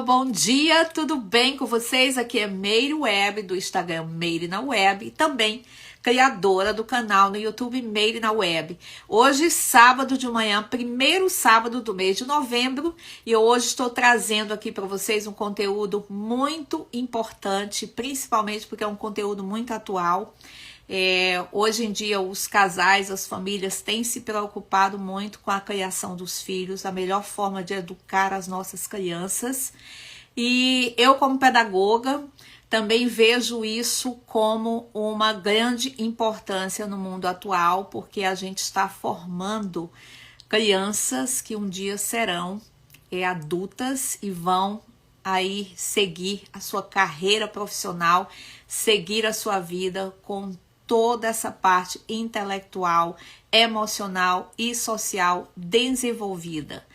pessoal, bom dia, tudo bem com vocês? Aqui é Meire Web, do Instagram Meire na Web, e também criadora do canal no YouTube Meire na Web. Hoje, sábado de manhã, primeiro sábado do mês de novembro, e hoje estou trazendo aqui para vocês um conteúdo muito importante, principalmente porque é um conteúdo muito atual. Hoje em dia os casais, as famílias têm se preocupado muito com a criação dos filhos, a melhor forma de educar as nossas crianças. E eu, como pedagoga, também vejo isso como uma grande importância no mundo atual, porque a gente está formando crianças que um dia serão adultas e vão aí seguir a sua carreira profissional, seguir a sua vida com toda essa parte intelectual, emocional e social desenvolvida.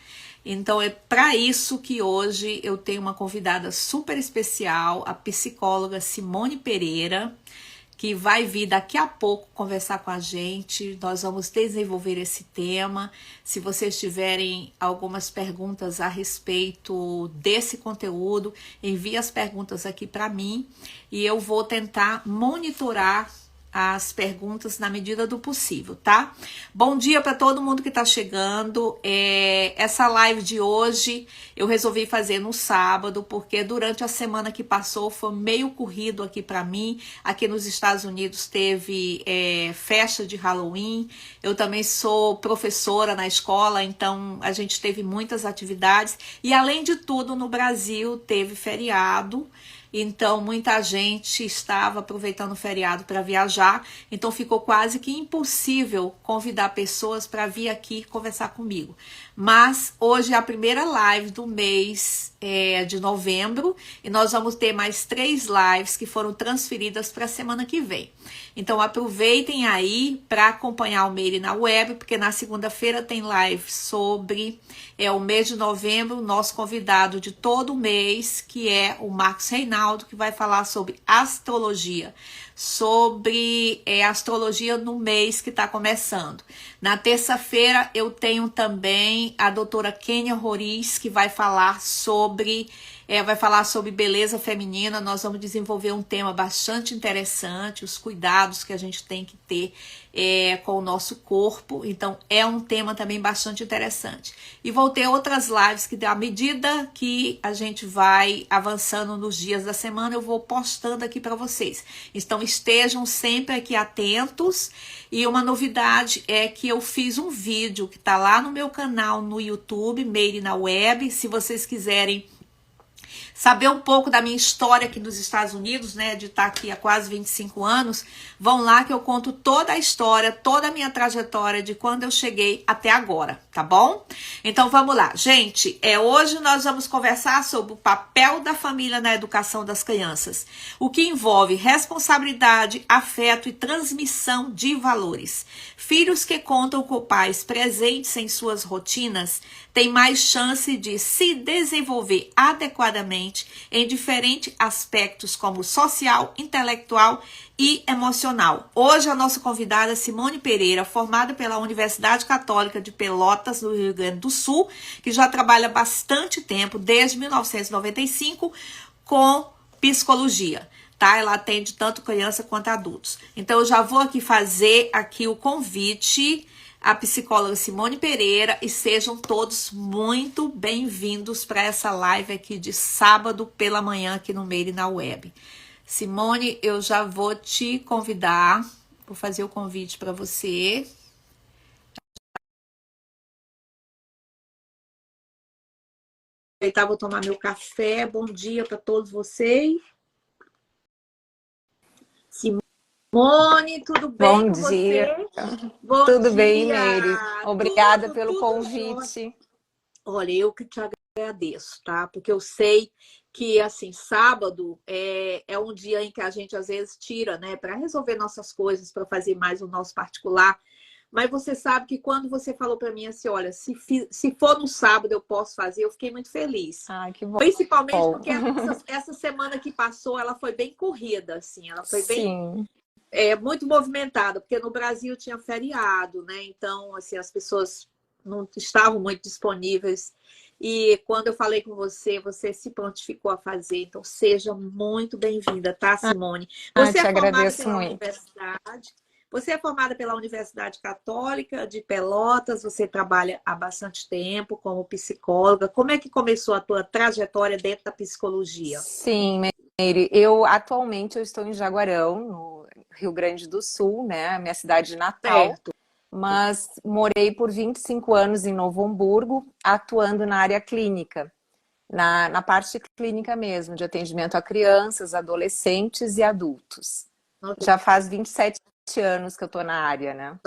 Então é para isso que hoje eu tenho uma convidada super especial, a psicóloga Simone Pereira, que vai vir daqui a pouco conversar com a gente. Nós vamos desenvolver esse tema. Se vocês tiverem algumas perguntas a respeito desse conteúdo, envie as perguntas aqui para mim e eu vou tentar monitorar as perguntas na medida do possível, tá? Bom dia para todo mundo que tá chegando. Essa live de hoje eu resolvi fazer no sábado, porque durante a semana que passou foi meio corrido aqui para mim. Aqui nos Estados Unidos teve festa de Halloween. Eu também sou professora na escola, então a gente teve muitas atividades. E além de tudo, no Brasil teve feriado. Então, muita gente estava aproveitando o feriado para viajar, então ficou quase que impossível convidar pessoas para vir aqui conversar comigo. Mas hoje é a primeira live do mês de novembro e nós vamos ter mais 3 lives que foram transferidas para a semana que vem. Então, aproveitem aí para acompanhar o Meire na Web, porque na segunda-feira tem live sobre o mês de novembro, nosso convidado de todo o mês, que é o Marcos Reinaldo, que vai falar sobre astrologia, sobre astrologia no mês que está começando. Na terça-feira eu tenho também a doutora Kênia Roriz, que vai falar sobre beleza feminina. Nós vamos desenvolver um tema bastante interessante, os cuidados que a gente tem que ter com o nosso corpo. Então é um tema também bastante interessante. E vou ter outras lives que, à medida que a gente vai avançando nos dias da semana, eu vou postando aqui para vocês. Então estejam sempre aqui atentos. E uma novidade é que eu fiz um vídeo que está lá no meu canal no YouTube, Meire na Web. Se vocês quiserem saber um pouco da minha história aqui nos Estados Unidos, né, de estar aqui há quase 25 anos, vão lá que eu conto toda a história, toda a minha trajetória de quando eu cheguei até agora, tá bom? Então vamos lá, gente, hoje nós vamos conversar sobre o papel da família na educação das crianças, o que envolve responsabilidade, afeto e transmissão de valores. Filhos que contam com pais presentes em suas rotinas têm mais chance de se desenvolver adequadamente em diferentes aspectos como social, intelectual e emocional. Hoje a nossa convidada é Simone Pereira, formada pela Universidade Católica de Pelotas, no Rio Grande do Sul, que já trabalha bastante tempo, desde 1995, com psicologia. Tá? Ela atende tanto criança quanto adultos. Então eu já vou aqui fazer o convite à psicóloga Simone Pereira e sejam todos muito bem-vindos para essa live aqui de sábado pela manhã aqui no Meire na Web. Simone, eu já vou te convidar, vou fazer o convite para você. Vou tomar meu café. Bom dia para todos vocês. Simone, tudo bem com dia. você? Bom tudo dia. Bem, Meire? Obrigada pelo tudo convite. Jóia. Olha, eu que te agradeço, tá? Porque eu sei que, assim, sábado é um dia em que a gente, às vezes, tira, né? Para resolver nossas coisas, para fazer mais o nosso particular. Mas você sabe que quando você falou para mim assim, olha, se for no sábado eu posso fazer, eu fiquei muito feliz. Que bom. Principalmente porque essa semana que passou, ela foi bem corrida, assim. Ela foi bem muito movimentada, porque no Brasil tinha feriado, né? Então, assim, as pessoas não estavam muito disponíveis E quando eu falei com você, você se prontificou a fazer. Então, seja muito bem-vinda, tá, Simone? Você Te é formada agradeço pela muito. universidade. Você é formada pela Universidade Católica de Pelotas, você trabalha há bastante tempo como psicóloga. Como é que começou a tua trajetória dentro da psicologia? Sim, Meire, eu atualmente eu estou em Jaguarão, no Rio Grande do Sul, né, minha cidade natal, Certo. mas morei por 25 anos em Novo Hamburgo, atuando na área clínica, na parte clínica mesmo, de atendimento a crianças, adolescentes e adultos. Já faz 27 anos que eu estou na área, né?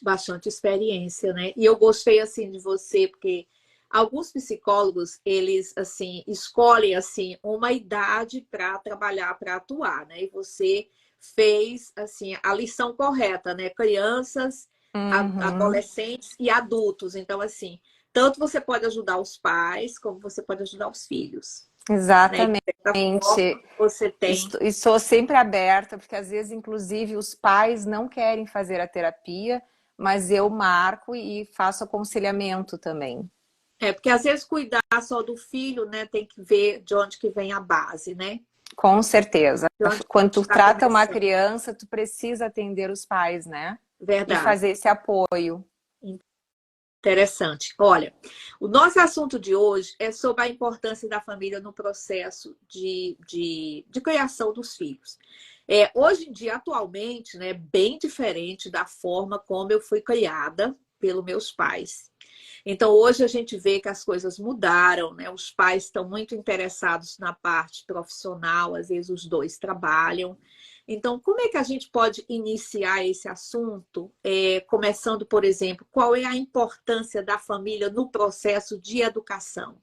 Bastante experiência, né? E eu gostei assim de você, porque alguns psicólogos, eles assim, escolhem assim uma idade para trabalhar, para atuar, né? E você fez assim a lição correta, né? Crianças, Uhum, adolescentes e adultos. Então assim, tanto você pode ajudar os pais, como você pode ajudar os filhos, né? E, de certa exatamente. forma, você tem. E sou sempre aberta, porque às vezes, inclusive, os pais não querem fazer a terapia, mas eu marco e faço aconselhamento também. É, porque às vezes cuidar só do filho, né, tem que ver de onde que vem a base, né? Com certeza. De onde Quando tu está trata uma começando. criança, tu precisa atender os pais, né? E Verdade. fazer esse apoio. Interessante. Olha, o nosso assunto de hoje é sobre a importância da família no processo de criação dos filhos. Hoje em dia, atualmente, né, bem diferente da forma como eu fui criada pelos meus pais. Então, hoje a gente vê que as coisas mudaram, né? Os pais estão muito interessados na parte profissional, às vezes os dois trabalham. Então, como é que a gente pode iniciar esse assunto? Começando, por exemplo, qual é a importância da família no processo de educação?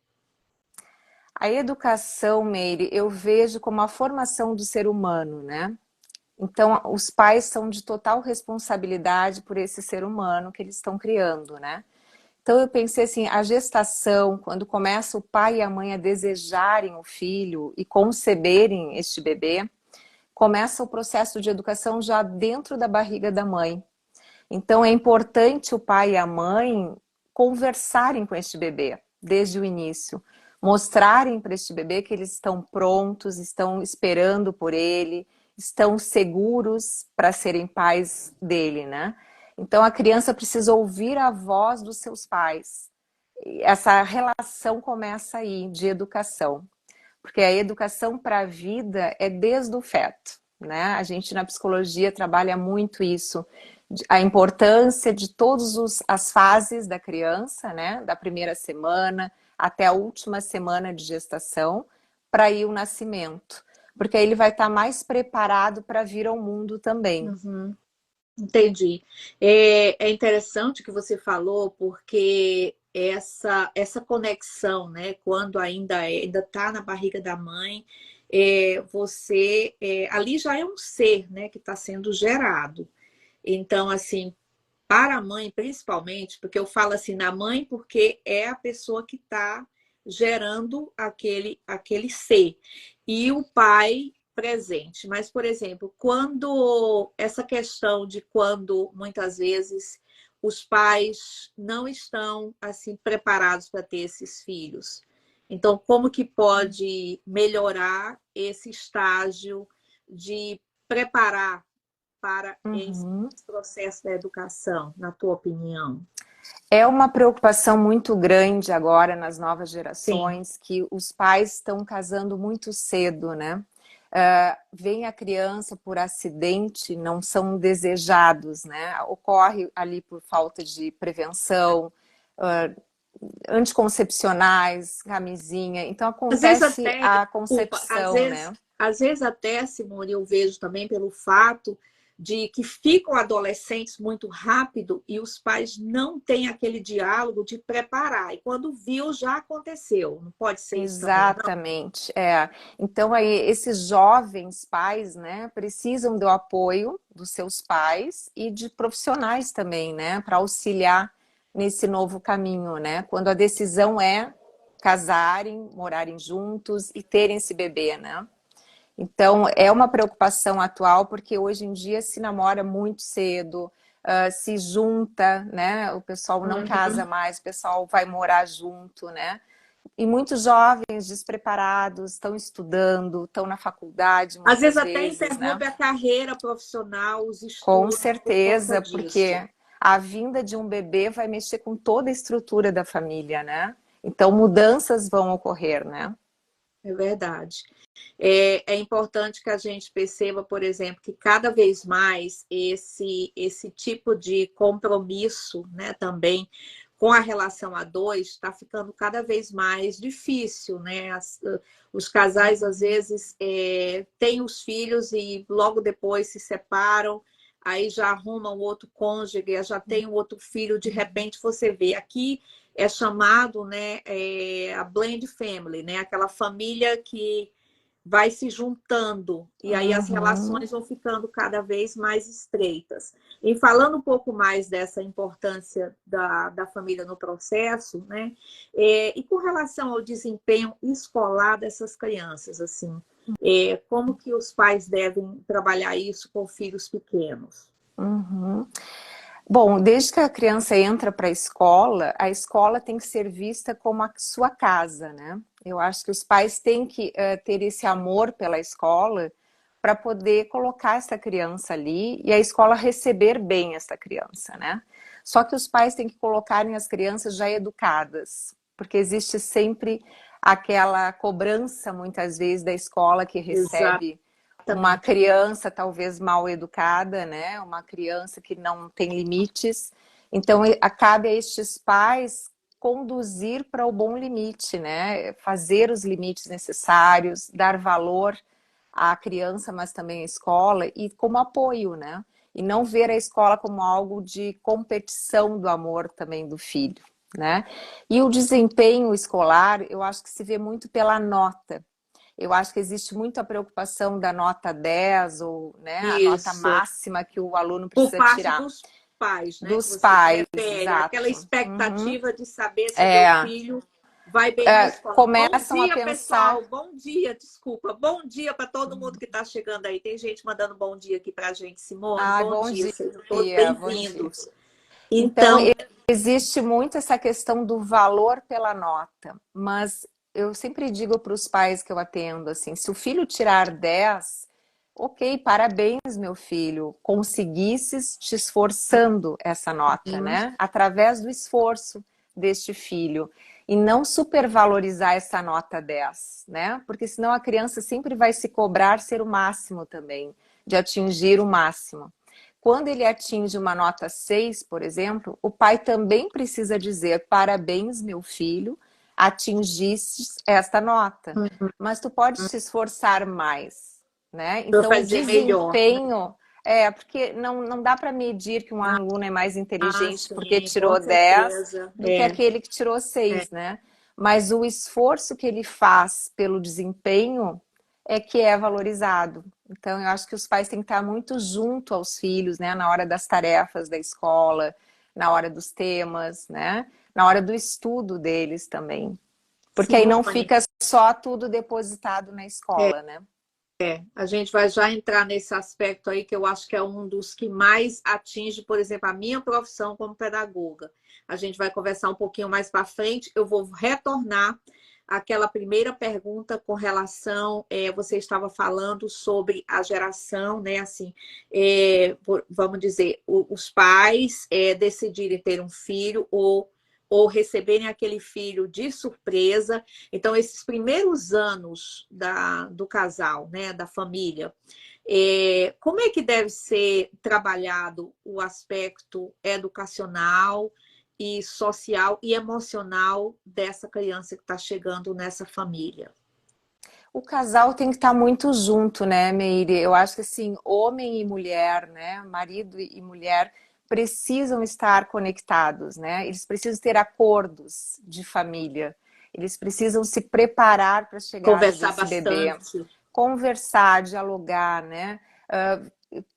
A educação, Meire, eu vejo como a formação do ser humano, né? Então, os pais são de total responsabilidade por esse ser humano que eles estão criando, né? Então eu pensei assim, a gestação, quando começa o pai e a mãe a desejarem o filho e conceberem este bebê, começa o processo de educação já dentro da barriga da mãe. Então é importante o pai e a mãe conversarem com este bebê desde o início, mostrarem para este bebê que eles estão prontos, estão esperando por ele, estão seguros para serem pais dele, né? Então a criança precisa ouvir a voz dos seus pais. Essa relação começa aí de educação, porque a educação para a vida é desde o feto, né? A gente na psicologia trabalha muito isso, a importância de todas as fases da criança, né? Da primeira semana até a última semana de gestação, para ir o nascimento, porque aí ele vai estar mais preparado para vir ao mundo também. Uhum. Entendi. É interessante o que você falou, porque essa conexão, né, quando ainda está na barriga da mãe, ali já é um ser, né, que está sendo gerado. Então, assim, para a mãe, principalmente, porque eu falo assim na mãe, porque é a pessoa que está gerando aquele ser. E o pai presente. Mas, por exemplo, quando essa questão de quando muitas vezes os pais não estão assim preparados para ter esses filhos. Então, como que pode melhorar esse estágio de preparar para esse Uhum. processo da educação, na tua opinião? É uma preocupação muito grande agora nas novas Sim. gerações que os pais estão casando muito cedo, né? Vem a criança por acidente, não são desejados, né? Ocorre ali por falta de prevenção, anticoncepcionais, camisinha. Então Às vezes acontece até, a desculpa, concepção, né? às vezes até, Simone, eu vejo também pelo fato de que ficam adolescentes muito rápido e os pais não têm aquele diálogo de preparar. E quando viu, já aconteceu. Não pode ser isso também, não? Exatamente, é. Então aí esses jovens pais, né, precisam do apoio dos seus pais e de profissionais também, né, para auxiliar nesse novo caminho, né? Quando a decisão é casarem, morarem juntos e terem esse bebê, né? Então é uma preocupação atual porque hoje em dia se namora muito cedo, se junta, né? O pessoal não casa Uhum. mais, o pessoal vai morar junto, né? E muitos jovens despreparados estão estudando, estão na faculdade Às vezes muitas até vezes, né? interrompe a carreira profissional, os Com estudos por conta certeza, disso. porque a vinda de um bebê vai mexer com toda a estrutura da família, né? Então mudanças vão ocorrer, né? É verdade. É importante que a gente perceba, por exemplo, que cada vez mais esse tipo de compromisso, né, também com a relação a dois está ficando cada vez mais difícil, né? Os casais às vezes têm os filhos e logo depois se separam, aí já arrumam outro cônjuge, já tem um outro filho, de repente você vê aqui é chamado, né, a blend family, né? Aquela família que vai se juntando e aí as Uhum. relações vão ficando cada vez mais estreitas. E falando um pouco mais dessa importância da família no processo, né? E com relação ao desempenho escolar dessas crianças, assim, como que os pais devem trabalhar isso com filhos pequenos? Uhum. Bom, desde que a criança entra para a escola tem que ser vista como a sua casa, né? Eu acho que os pais têm que ter esse amor pela escola para poder colocar essa criança ali e a escola receber bem essa criança, né? Só que os pais têm que colocarem as crianças já educadas, porque existe sempre aquela cobrança, muitas vezes, da escola que recebe uma Exatamente. criança talvez mal educada, né? Uma criança que não tem limites. Então, cabe a estes pais conduzir para o bom limite, né? Fazer os limites necessários, dar valor à criança, mas também à escola e como apoio, né? E não ver a escola como algo de competição do amor também do filho, né? E o desempenho escolar, eu acho que se vê muito pela nota. Eu acho que existe muita preocupação da nota 10 ou, né, a nota Isso. máxima que o aluno Por precisa parte tirar. dos pais, né? Que Dos você se pais, refere, aquela exato. Uhum. expectativa de saber se o meu É, filho vai bem na escola. Bom começam a dia, pensar. pessoal. Bom dia, desculpa. Bom dia para todo mundo que está chegando aí. Tem gente mandando bom dia aqui para a gente. Simone, Ai, bom bom dia. Sejam todos dia, bom dia. bem-vindos. Então, Então, existe muito essa questão do valor pela nota, mas eu sempre digo para os pais que eu atendo assim, se o filho tirar 10, ok, parabéns, meu filho, conseguisses te esforçando essa nota, né? Através do esforço deste filho. E não supervalorizar essa nota 10, né? Porque senão a criança sempre vai se cobrar ser o máximo também, de atingir o máximo. Quando ele atinge uma nota 6, por exemplo, o pai também precisa dizer: parabéns, meu filho, atingiste esta nota. Mas tu pode te esforçar mais, né? para Então, o fazer melhor. desempenho porque não dá para medir que um aluno é mais Ah, inteligente porque sim, com tirou 10 certeza. do que aquele que tirou 6, né? Mas o esforço que ele faz pelo desempenho é que é valorizado. Então, eu acho que os pais têm que estar muito junto aos filhos, né? Na hora das tarefas da escola, na hora dos temas, né? Na hora do estudo deles também. Porque aí não Simone, fica só tudo depositado na escola, né? a gente vai já entrar nesse aspecto aí que eu acho que é um dos que mais atinge, por exemplo, a minha profissão como pedagoga. A gente vai conversar um pouquinho mais para frente. Eu vou retornar àquela primeira pergunta com relação, você estava falando sobre a geração, né? Assim, vamos dizer, os pais decidirem ter um filho ou receberem aquele filho de surpresa. Então, esses primeiros anos do casal, né, da família, como é que deve ser trabalhado o aspecto educacional e social e emocional dessa criança que está chegando nessa família? O casal tem que estar muito junto, né, Meire? Eu acho que assim, homem e mulher, né, marido e mulher precisam estar conectados, né? Eles precisam ter acordos de família. Eles precisam se preparar para a chegada Conversar desse bebê, bastante. conversar, dialogar, né?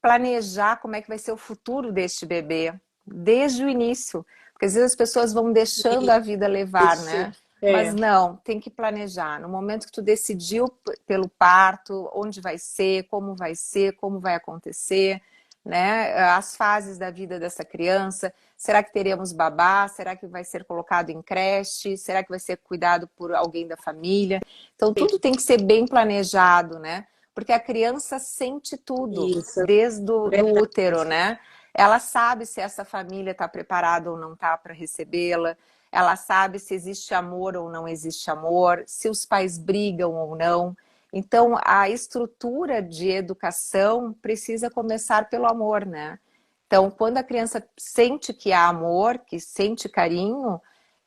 Planejar como é que vai ser o futuro deste bebê desde o início, porque às vezes as pessoas vão deixando a vida levar, Isso. né? Mas não, tem que planejar. No momento que tu decidiu pelo parto, onde vai ser, como vai acontecer, né? As fases da vida dessa criança. Será que teremos babá? Será que vai ser colocado em creche? Será que vai ser cuidado por alguém da família? Então, tudo tem que ser bem planejado, né? Porque a criança sente tudo, Isso, é desde do verdade. útero, né? Ela sabe se essa família está preparada ou não está para recebê-la. Ela sabe se existe amor ou não existe amor, se os pais brigam ou não. Então, a estrutura de educação precisa começar pelo amor, né? Então, quando a criança sente que há amor, que sente carinho,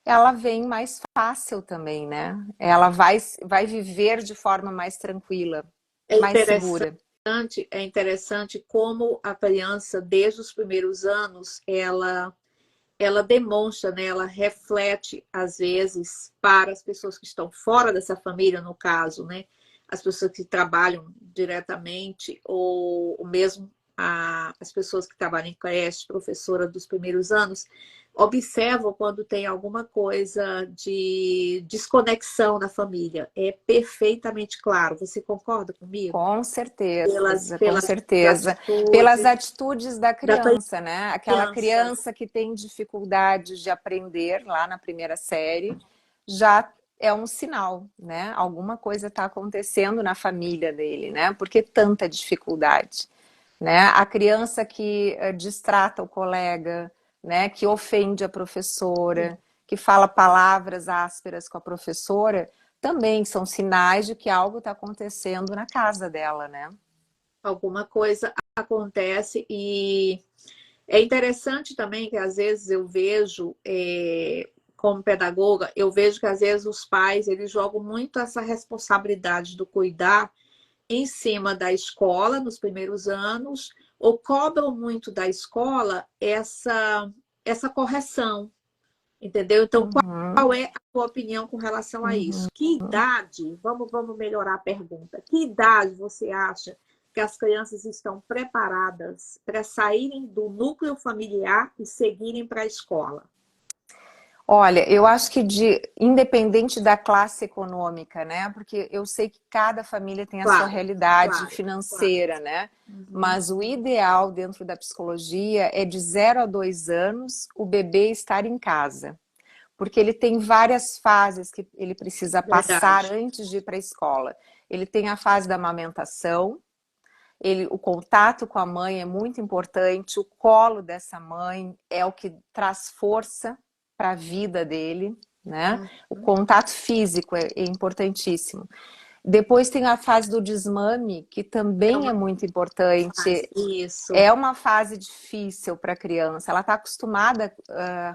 ela vem mais fácil também, né? Ela vai viver de forma mais tranquila, É mais segura. é interessante como a criança, desde os primeiros anos, ela demonstra, né, ela reflete, às vezes, para as pessoas que estão fora dessa família, no caso, né, as pessoas que trabalham diretamente, ou mesmo as pessoas que trabalham em creche, professora dos primeiros anos, observam quando tem alguma coisa de desconexão na família. É perfeitamente claro. Você concorda comigo? Com certeza, com Pelas certeza. Pelas atitudes atitudes da da criança, né? Aquela criança. criança que tem dificuldade de aprender lá na primeira série, já é um sinal, né? Alguma coisa está acontecendo na família dele, né? Por que tanta dificuldade, né? A criança que distrata o colega, né? Que ofende a professora, que fala palavras ásperas com a professora, também são sinais de que algo está acontecendo na casa dela, né? Alguma coisa acontece e é interessante também que às vezes eu vejo, como pedagoga, eu vejo que às vezes os pais eles jogam muito essa responsabilidade do cuidar em cima da escola nos primeiros anos, ou cobram muito da escola essa correção, entendeu? Então, Uhum, qual é a tua opinião com relação a uhum. isso? Que idade, vamos melhorar a pergunta, que idade você acha que as crianças estão preparadas para saírem do núcleo familiar e seguirem para a escola? Olha, eu acho que independente da classe econômica, né? Porque eu sei que cada família tem a sua Claro, realidade claro, claro. financeira, né? Uhum. Mas o ideal dentro da psicologia é de 0 a 2 anos o bebê estar em casa. Porque ele tem várias fases que ele precisa passar Verdade. antes de ir para a escola. Ele tem a fase da amamentação, o contato com a mãe é muito importante, o colo dessa mãe é o que traz força para a vida dele, né? Uhum. O contato físico é importantíssimo. Depois tem a fase do desmame, que É também é uma muito fase. importante. Isso. É uma fase difícil para a criança. Ela está acostumada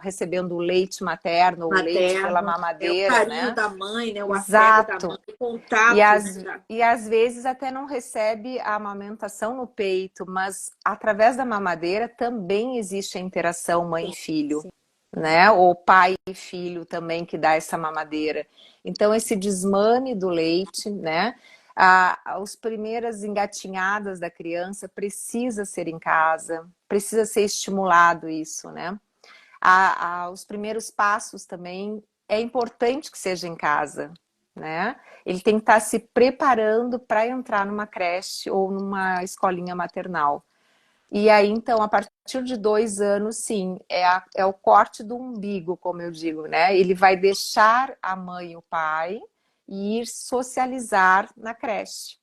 recebendo o leite materno ou leite pela Materno, é o mamadeira, carinho né? da mãe, né? O afeto da mãe, Exato. o E, contato, né? as, e às vezes até não recebe a amamentação no peito, mas através da mamadeira também existe a interação Sim, mãe-filho, sim. né? Ou pai e filho também que dá essa mamadeira. Então esse desmame do leite, né? As primeiras engatinhadas da criança precisa ser em casa, precisa ser estimulado isso, né? Os primeiros passos também é importante que seja em casa, né? Ele tem que estar se preparando para entrar numa creche ou numa escolinha maternal. E aí, então, a partir de 2 anos, sim, é o corte do umbigo, como eu digo, né? Ele vai deixar a mãe e o pai e ir socializar na creche.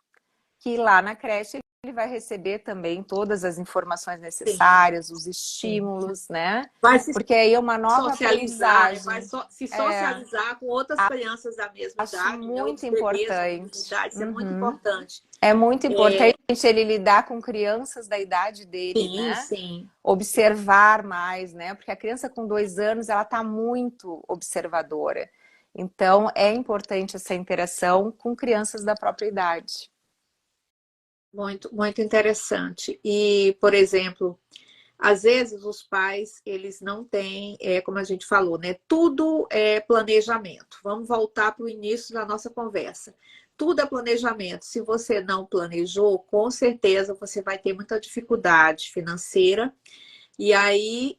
Que lá na creche ele vai receber também todas as informações Sim, necessárias, os sim. estímulos, né? Vai se Porque aí é uma nova socializar, né? Vai aprendizagem. se É, socializar com outras crianças da mesma acho idade, né? muito Outros bebês da mesma importante. idade. Isso é muito Uhum. importante. É muito É, importante ele lidar com crianças da idade dele, sim, né? sim. Observar mais, né? Porque a criança com 2 anos, ela está muito observadora. Então, é importante essa interação com crianças da própria idade. Muito, muito interessante. E, por exemplo, às vezes os pais, eles não têm, como a gente falou, né? Tudo é planejamento. Vamos voltar para o início da nossa conversa. Tudo é planejamento. Se você não planejou, com certeza você vai ter muita dificuldade financeira. E aí,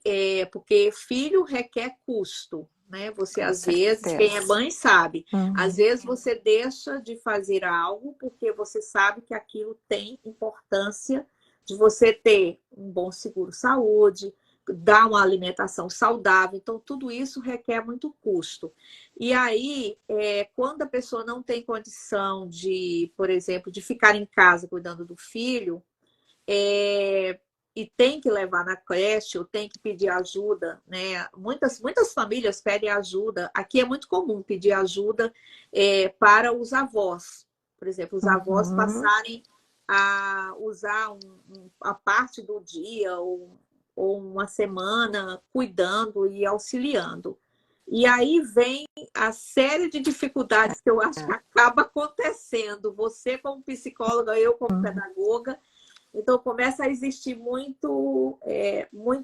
porque filho requer custo, né? Você, Com às vezes, quem é certeza. mãe sabe, às Uhum. vezes você deixa de fazer algo porque você sabe que aquilo tem importância de você ter um bom seguro-saúde, dar uma alimentação saudável. Então, tudo isso requer muito custo. E aí, quando a pessoa não tem condição de, por exemplo, de ficar em casa cuidando do filho, e tem que levar na creche ou tem que pedir ajuda, né? Muitas famílias pedem ajuda. Aqui é muito comum pedir ajuda para os avós. Por exemplo, os avós Uhum. passarem a usar a parte do dia ou uma semana cuidando e auxiliando. E aí vem a série de dificuldades que eu acho que acaba acontecendo. Você como psicóloga, eu como pedagoga. Então começa a existir muito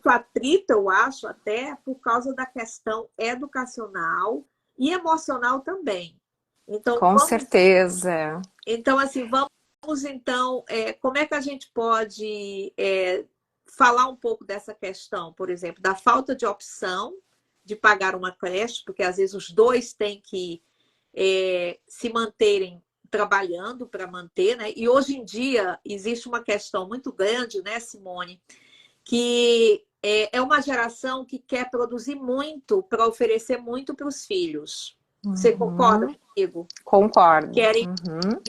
atrito, eu acho, até por causa da questão educacional e emocional também. Então, Com certeza. assim, como é que a gente pode falar um pouco dessa questão, por exemplo, da falta de opção de pagar uma creche, porque às vezes os dois têm que se manterem trabalhando para manter, né? E hoje em dia existe uma questão muito grande, né, Simone, que é uma geração que quer produzir muito para oferecer muito para os filhos. Você concorda Uhum. comigo? Concordo. Querem Uhum.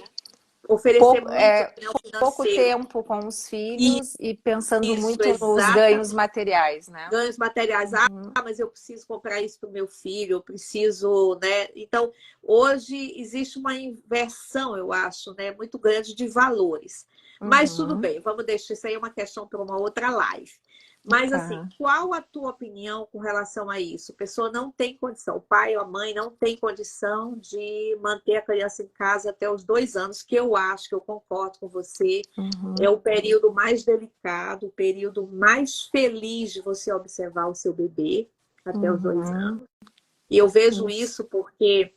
oferecer Pouco, muito, né, o pouco financeiro. tempo com os E filhos e pensando isso, muito nos ganhos exatamente. materiais, né? Ganhos materiais. Uhum. Mas eu preciso comprar isso para o meu filho, eu preciso, né? Então, hoje existe uma inversão, eu acho, né, muito grande de valores. Mas tudo Uhum. bem, vamos deixar isso aí uma questão para uma outra live. Mas, assim, Tá. qual a tua opinião com relação a isso? A pessoa não tem condição, o pai ou a mãe não tem condição de manter a criança em casa até os 2 anos, que eu acho, que eu concordo com você, é Uhum. o período mais delicado, o período mais feliz de você observar o seu bebê até os 2 anos. Uhum. E eu vejo Isso. isso porque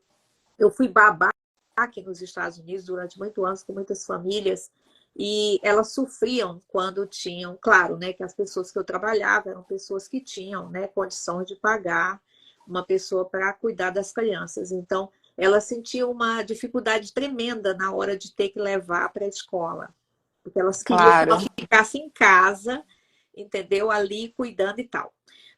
eu fui babá aqui nos Estados Unidos durante muitos anos com muitas famílias e elas sofriam quando tinham, claro, né, que as pessoas que eu trabalhava eram pessoas que tinham, né, condições de pagar uma pessoa para cuidar das crianças. Então, elas sentiam uma dificuldade tremenda na hora de ter que levar para a escola, porque elas queriam que ela Claro. ficasse em casa, entendeu? Ali cuidando e tal.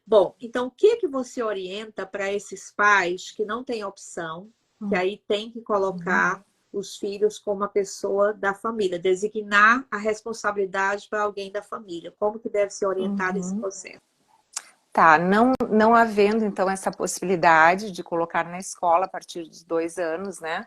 Bom, então o que você orienta para esses pais que não têm opção, que aí tem que Uhum. colocar os filhos como uma pessoa da família, designar a responsabilidade para alguém da família? Como que deve ser orientado esse Uhum. processo? Tá, não havendo então essa possibilidade de colocar na escola a partir dos 2 anos, né?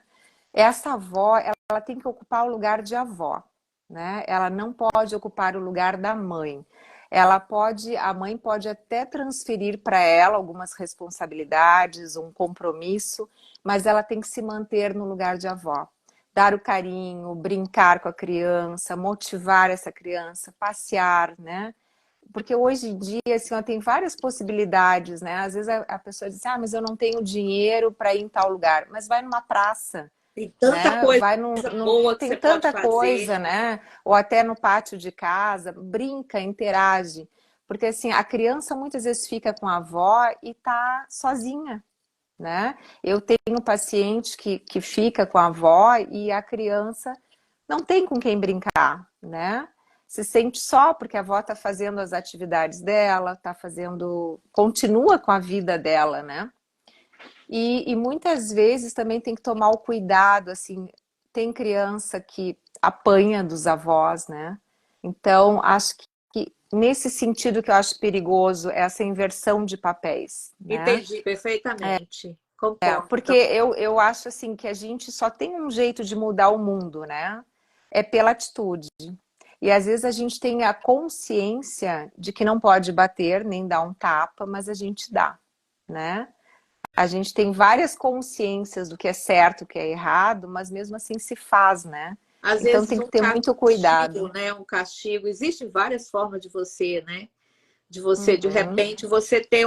Essa avó, ela tem que ocupar o lugar de avó, né? Ela não pode ocupar o lugar da mãe. A mãe pode até transferir para ela algumas responsabilidades, um compromisso, mas ela tem que se manter no lugar de avó. Dar o carinho, brincar com a criança, motivar essa criança, passear, né? Porque hoje em dia, assim, ó, tem várias possibilidades, né? Às vezes a pessoa diz, mas eu não tenho dinheiro para ir em tal lugar. Mas vai numa praça, Tem tanta né? coisa Vai boa que tem você pode tanta fazer. coisa, né? Ou até no pátio de casa, brinca, interage. Porque, assim, a criança muitas vezes fica com a avó e tá sozinha, né? Eu tenho paciente que fica com a avó e a criança não tem com quem brincar, né? Se sente só porque a avó está fazendo as atividades dela, continua com a vida dela, né? E muitas vezes também tem que tomar o cuidado, assim, tem criança que apanha dos avós, né? Então, acho que nesse sentido que eu acho perigoso é essa inversão de papéis, né? Entendi perfeitamente. Concordo. Porque eu acho assim que a gente só tem um jeito de mudar o mundo, né? É pela atitude. E às vezes a gente tem a consciência de que não pode bater nem dar um tapa, mas a gente dá, né? A gente tem várias consciências do que é certo, o que é errado, mas mesmo assim se faz, né? Às Então vezes tem que um ter muito cuidado. castigo, né? Um castigo. Existem várias formas de você, né? De você, de Uhum, repente, você ter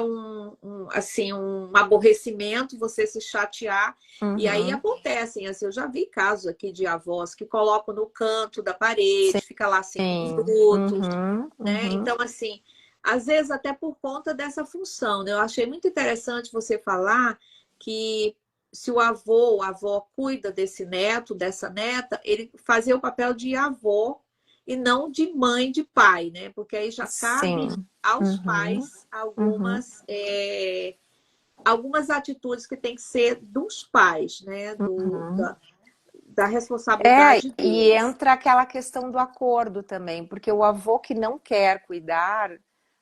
assim, um aborrecimento, você se chatear. E aí uhum, acontecem, assim, eu já vi casos aqui de avós que colocam no canto da parede, fica lá 5 minutos, uhum, né? uhum, Então, assim, às vezes até por conta dessa função, né? Eu achei muito interessante você falar que se o avô ou a avó cuida desse neto, dessa neta, ele fazer o papel de avô e não de mãe, de pai, né? Porque aí já cabe Sim. aos Uhum, pais uhum, algumas atitudes que tem que ser dos pais, né? uhum. Da É, responsabilidade e deles. entra aquela questão do acordo também, porque o avô que não quer cuidar,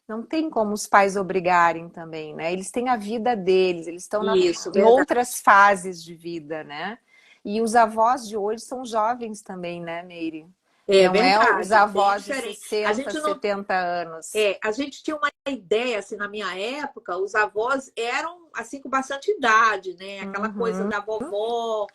não tem como os pais obrigarem também, né? Eles têm a vida deles, eles estão Isso, em verdade. outras fases de vida, né? E os avós de hoje são jovens também, né, Meire? É Não é os verdade, bem avós de diferente. A 60, gente não 70 anos. a gente tinha uma ideia, assim, na minha época, os avós eram, assim, com bastante idade, né? Aquela coisa Uhum. da vovó,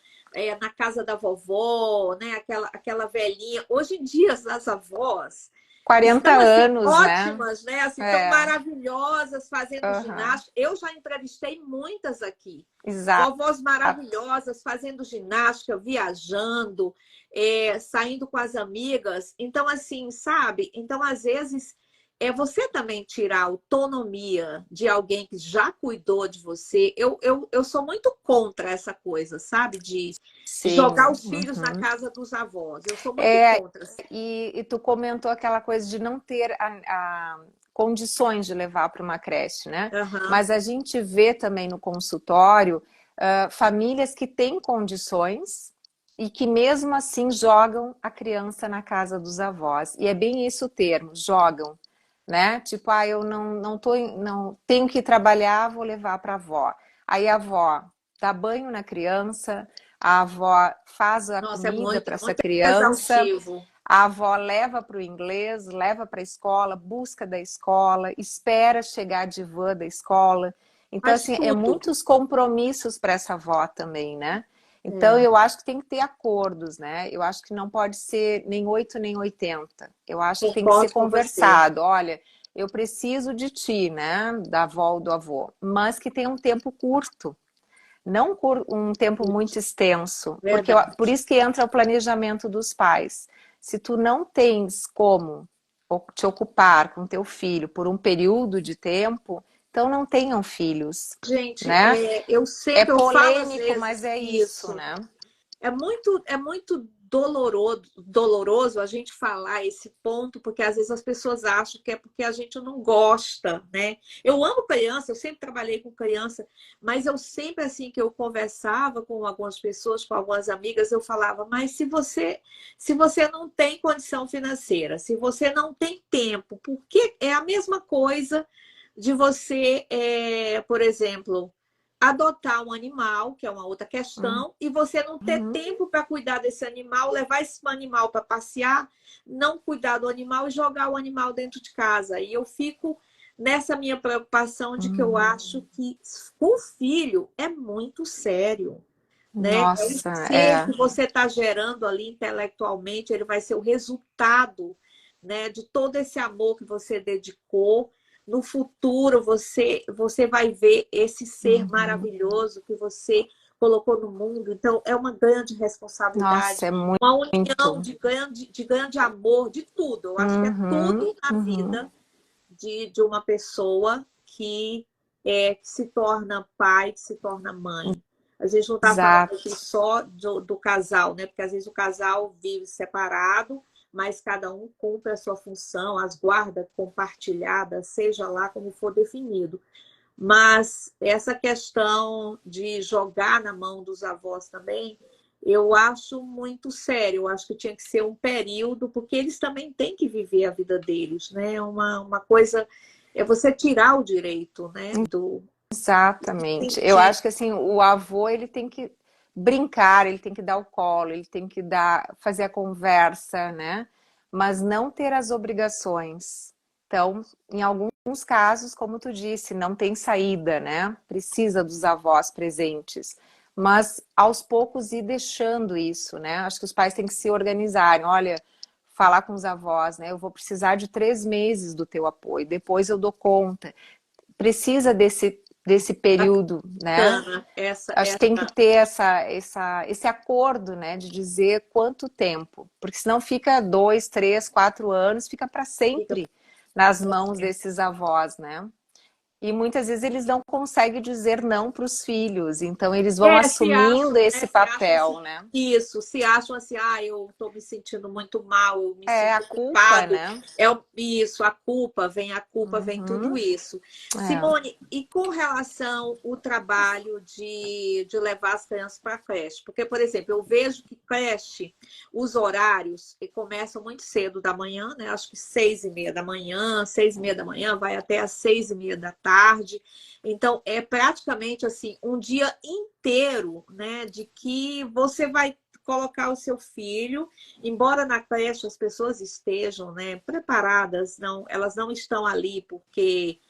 na casa da vovó, né? Aquela velhinha. Hoje em dia, as avós 40 estão, assim, anos, né? ótimas, né? Assim, tão É, maravilhosas, fazendo aham, ginástica. Eu já entrevistei muitas aqui. exato. Vovós maravilhosas, fazendo ginástica, viajando, saindo com as amigas. Então, assim, sabe? Então, às vezes, é você também tirar a autonomia de alguém que já cuidou de você. Eu sou muito contra essa coisa, sabe? De jogar Sim. os filhos na Uhum. casa dos avós. Eu sou muito É, contra. e tu comentou aquela coisa de não ter condições de levar para uma creche, né? Aham. Mas a gente vê também no consultório famílias que têm condições e que mesmo assim jogam a criança na casa dos avós. E é bem isso o termo, jogam, né? Tipo, eu não tenho que trabalhar, vou levar para a avó. Aí a avó dá banho na criança, a avó faz a Nossa, é comida para essa muito criança, exaustivo. a avó leva para o inglês, leva para a escola, busca da escola, espera chegar de van da escola. Então, Faz assim, é tudo. muitos compromissos para essa avó também, né? Então, É, eu acho que tem que ter acordos, né? Eu acho que não pode ser nem 8 nem 80. Eu acho que tem que ser concordo com você. conversado. Olha, eu preciso de ti, né? Da avó ou do avô, mas que tenha um tempo curto, não um tempo muito extenso, porque por Verdade. isso que entra o planejamento dos pais. Se tu não tens como te ocupar com teu filho por um período de tempo, então não tenham filhos, Gente, né? eu É sempre, eu falo às polêmico, mas vezes é isso, isso. né? É muito doloroso a gente falar esse ponto, porque às vezes as pessoas acham que é porque a gente não gosta, né? Eu amo criança, eu sempre trabalhei com criança, mas eu sempre, assim, que eu conversava com algumas pessoas, com algumas amigas, eu falava, mas se você não tem condição financeira, se você não tem tempo, porque é a mesma coisa de você, por exemplo, adotar um animal, que é uma outra questão, e você não ter Uhum. tempo para cuidar desse animal, levar esse animal para passear, não cuidar do animal e jogar o animal dentro de casa. E eu fico nessa minha preocupação de que eu Uhum. acho que o filho é muito sério. Né? É um Nossa, ser é. que você está gerando ali intelectualmente, ele vai ser o resultado, né, de todo esse amor que você dedicou. No futuro, você vai ver esse ser Uhum. maravilhoso que você colocou no mundo. Então, é uma grande Nossa, responsabilidade, é uma união muito. de grande amor, de tudo. Eu acho que é Uhum. tudo na Uhum. vida de uma pessoa que se torna pai, que se torna mãe. A gente não está falando aqui Exato. só do casal, né? Porque às vezes o casal vive separado, mas cada um cumpre a sua função, as guardas compartilhadas, seja lá como for definido. Mas essa questão de jogar na mão dos avós também, eu acho muito sério. Eu acho que tinha que ser um período, porque eles também têm que viver a vida deles, né? Uma coisa é você tirar o direito, né? Do Exatamente. Eu sentir. acho que assim, o avô ele tem que brincar, ele tem que dar o colo, ele tem que fazer a conversa, né? Mas não ter as obrigações. Então, em alguns casos, como tu disse, não tem saída, né? Precisa dos avós presentes. Mas aos poucos ir deixando isso, né? Acho que os pais têm que se organizarem. Olha, falar com os avós, né? Eu vou precisar de 3 meses do teu apoio, depois eu dou conta. Precisa desse período, né? Bacana. Essa, Acho que tem que essa ter esse acordo, né, de dizer quanto tempo, porque senão fica 2, 3, 4 anos, fica para fica. sempre nas mãos desses avós, né? E muitas vezes eles não conseguem dizer não para os filhos, então eles vão Se assumindo acham, esse se acham assim, papel, né? isso, se acham assim, eu tô me sentindo muito mal, eu me É a sinto culpa, culpado, né? isso, a culpa, vem tudo Uhum, isso. é. Simone, e com relação ao trabalho de levar as crianças para a creche? Porque, por exemplo, eu vejo que creche, os horários começam muito cedo da manhã, né? Acho que 6:30 da manhã, 6:30 da manhã, vai até às 6:30 da tarde. Então, é praticamente assim um dia inteiro, né, de que você vai colocar o seu filho, embora na creche as pessoas estejam, né, preparadas, não, elas não estão ali porque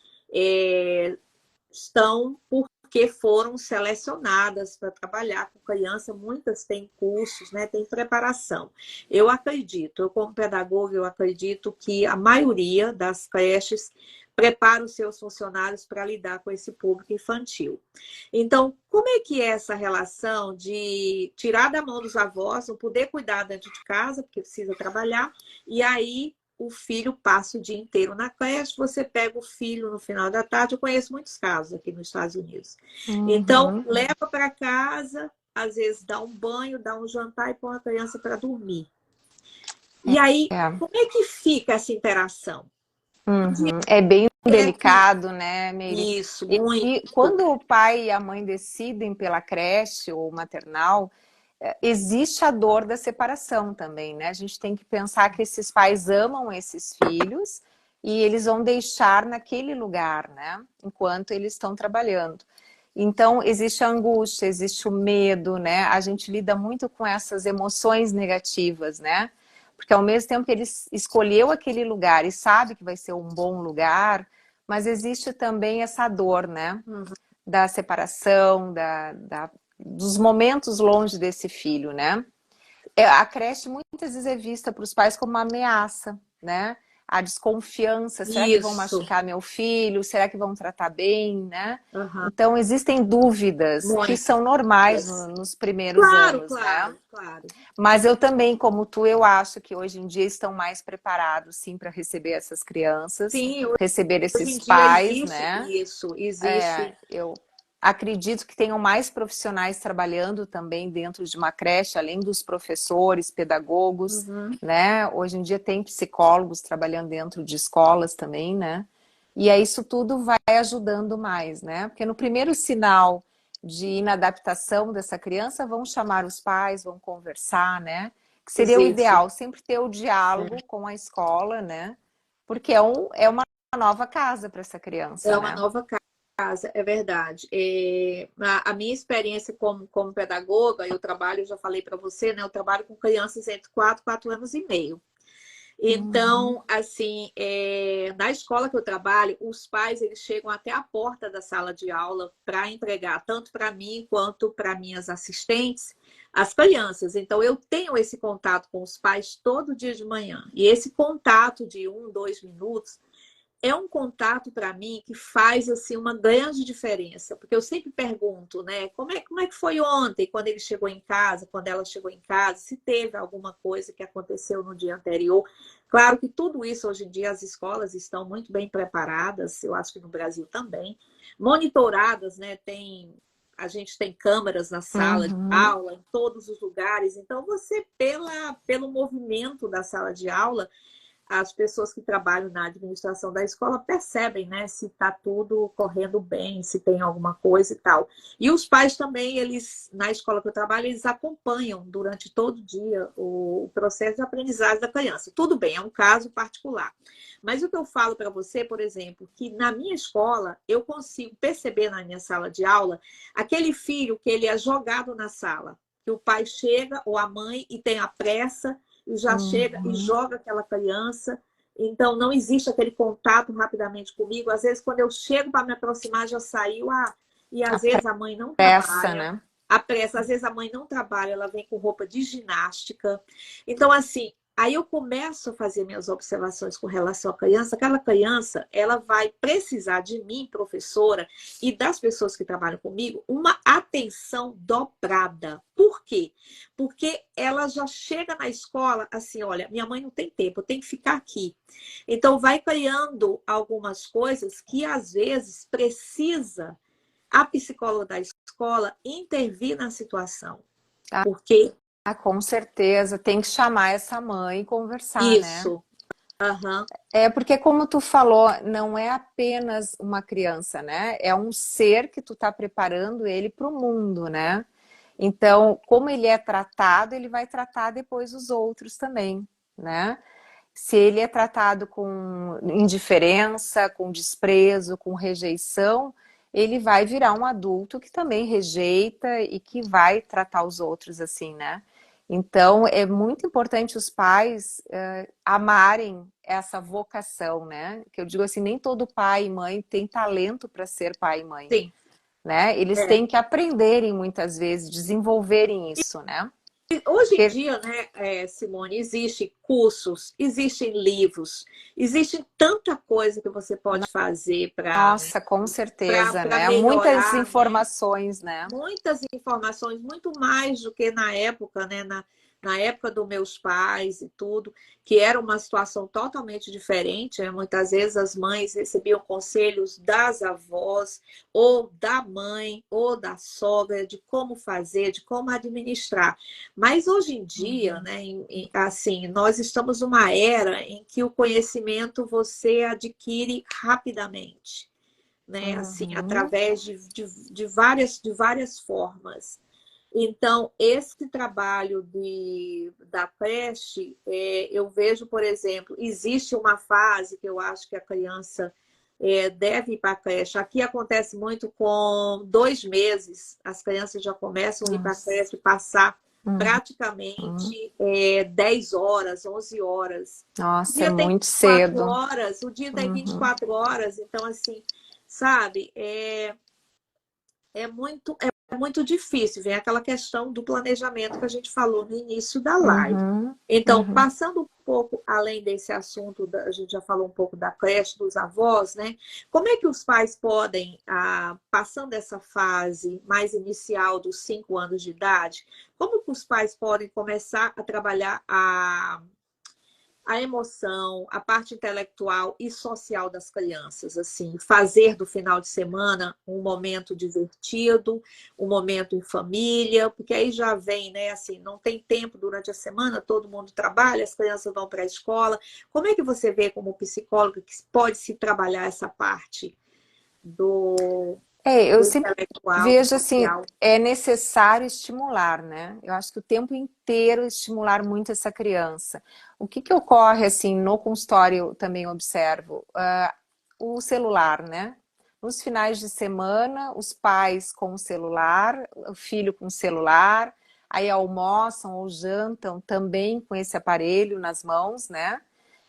estão porque foram selecionadas para trabalhar com criança, muitas têm cursos, né, têm preparação. Eu como pedagoga, eu acredito que a maioria das creches prepara os seus funcionários para lidar com esse público infantil. Então, como é que é essa relação de tirar da mão dos avós, não poder cuidar dentro de casa, porque precisa trabalhar, e aí o filho passa o dia inteiro na creche, você pega o filho no final da tarde. Eu conheço muitos casos aqui nos Estados Unidos. Então, Uhum, leva para casa, às vezes dá um banho, dá um jantar e põe a criança para dormir. E aí, é. como é que fica essa interação? Uhum. É bem É que delicado, né, Meire? isso, muito. E quando o pai e a mãe decidem pela creche ou maternal, existe a dor da separação também, né? A gente tem que pensar que esses pais amam esses filhos e eles vão deixar naquele lugar, né? Enquanto eles estão trabalhando. Então, existe a angústia, existe o medo, né? A gente lida muito com essas emoções negativas, né? Porque ao mesmo tempo que ele escolheu aquele lugar e sabe que vai ser um bom lugar, mas existe também essa dor, né? Uhum. Da separação, dos momentos longe desse filho, né? A creche muitas vezes é vista para os pais como uma ameaça, né? A desconfiança, será que vão Isso. machucar meu filho? Será que vão tratar bem, né? Uhum. Então existem dúvidas que são normais Muitas. nos primeiros Claro, anos, né? claro, claro. Mas eu também, como tu, eu acho que hoje em dia estão mais preparados, sim, para receber essas crianças, Sim, receber hoje em esses dia pais, existe né? isso, existe. Eu acredito que tenham mais profissionais trabalhando também dentro de uma creche, além dos professores, pedagogos, Uhum. né? Hoje em dia tem psicólogos trabalhando dentro de escolas também, né? E aí isso tudo vai ajudando mais, né? Porque no primeiro sinal de inadaptação dessa criança, vão chamar os pais, vão conversar, né? Que seria o Existe. ideal, sempre ter o diálogo com a escola, né? Porque é uma nova casa para essa criança, É uma né? nova casa, é verdade. A minha experiência como pedagoga, eu já falei para você, né? Eu trabalho com crianças entre 4 anos e meio. Uhum. Então, assim, na escola que eu trabalho, os pais eles chegam até a porta da sala de aula para entregar, tanto para mim quanto para minhas assistentes, as crianças. Então, eu tenho esse contato com os pais todo dia de manhã. E esse contato de 1, 2 minutos é um contato para mim que faz assim uma grande diferença, porque eu sempre pergunto, né, como é que foi ontem, quando ele chegou em casa, quando ela chegou em casa, se teve alguma coisa que aconteceu no dia anterior. Claro que tudo isso hoje em dia as escolas estão muito bem preparadas, eu acho que no Brasil também, monitoradas, né, a gente tem câmeras na sala de Uhum. aula, em todos os lugares, então você pelo movimento da sala de aula as pessoas que trabalham na administração da escola percebem, né, se está tudo correndo bem, se tem alguma coisa e tal. E os pais também, eles, na escola que eu trabalho, eles acompanham durante todo o dia o processo de aprendizagem da criança. Tudo bem, é um caso particular. Mas o que eu falo para você, por exemplo, que na minha escola, eu consigo perceber na minha sala de aula aquele filho que ele é jogado na sala, que o pai chega, ou a mãe, e tem a pressa, e já chega e Uhum. joga aquela criança. Então, não existe aquele contato rapidamente comigo. Às vezes, quando eu chego para me aproximar, já saiu. E A às vezes a mãe não pressa, trabalha. né? A pressa, às vezes a mãe não trabalha, ela vem com roupa de ginástica. Então, assim, Aí eu começo a fazer minhas observações com relação à criança. Aquela criança, ela vai precisar de mim, professora, e das pessoas que trabalham comigo, uma atenção dobrada. Por quê? Porque ela já chega na escola assim, olha, minha mãe não tem tempo, eu tenho que ficar aqui. Então vai criando algumas coisas que às vezes precisa a psicóloga da escola intervir na situação. Porque Com certeza, tem que chamar essa mãe e conversar, né? isso. Aham. É porque, como tu falou, não é apenas uma criança, né? É um ser que tu tá preparando ele para o mundo, né? Então, como ele é tratado, ele vai tratar depois os outros também, né? Se ele é tratado com indiferença, com desprezo, com rejeição, ele vai virar um adulto que também rejeita e que vai tratar os outros assim, né? Então, é muito importante os pais amarem essa vocação, né? Que eu digo assim, nem todo pai e mãe tem talento para ser pai e mãe, Sim. né? Eles É. têm que aprenderem muitas vezes, desenvolverem isso, né? Hoje em Porque, dia, né, Simone, existem cursos, existem livros, existe tanta coisa que você pode fazer nossa, com certeza, para né? Muitas melhorar, né? informações, né? Muitas informações, muito mais do que na época, né? Na época dos meus pais e tudo, que era uma situação totalmente diferente, né? Muitas vezes as mães recebiam conselhos das avós, ou da mãe, ou da sogra, de como fazer, de como administrar. Mas hoje em dia, Uhum. né, assim, nós estamos numa era em que o conhecimento você adquire rapidamente, né? Assim, Uhum. através de várias formas. Então, esse trabalho da creche, eu vejo, por exemplo, existe uma fase que eu acho que a criança deve ir para a creche. Aqui acontece muito com 2 meses, as crianças já começam a ir para a Nossa. creche, passar Uhum. praticamente 10 horas, 11 horas. O Nossa, é dia tem muito 24 cedo. horas, o dia tem vinte e Uhum. quatro horas, então, assim, sabe, é muito difícil. Vem aquela questão do planejamento que a gente falou no início da live. Uhum. Então, Uhum. passando um pouco além desse assunto, a gente já falou um pouco da creche, dos avós, né? Como é que os pais podem, passando essa fase mais inicial dos 5 anos de idade, como que os pais podem começar a trabalhar a emoção, a parte intelectual e social das crianças, assim, fazer do final de semana um momento divertido, um momento em família, porque aí já vem, né, assim, não tem tempo durante a semana, todo mundo trabalha, as crianças vão para a escola. Como é que você vê como psicóloga que pode se trabalhar essa parte do, Eu do sempre intelectual, do vejo assim, social? é necessário estimular, né? Eu acho que o tempo inteiro estimular muito essa criança. O que que ocorre assim no consultório, eu também observo, o celular, né? Nos finais de semana, os pais com o celular, o filho com o celular, aí almoçam ou jantam também com esse aparelho nas mãos, né?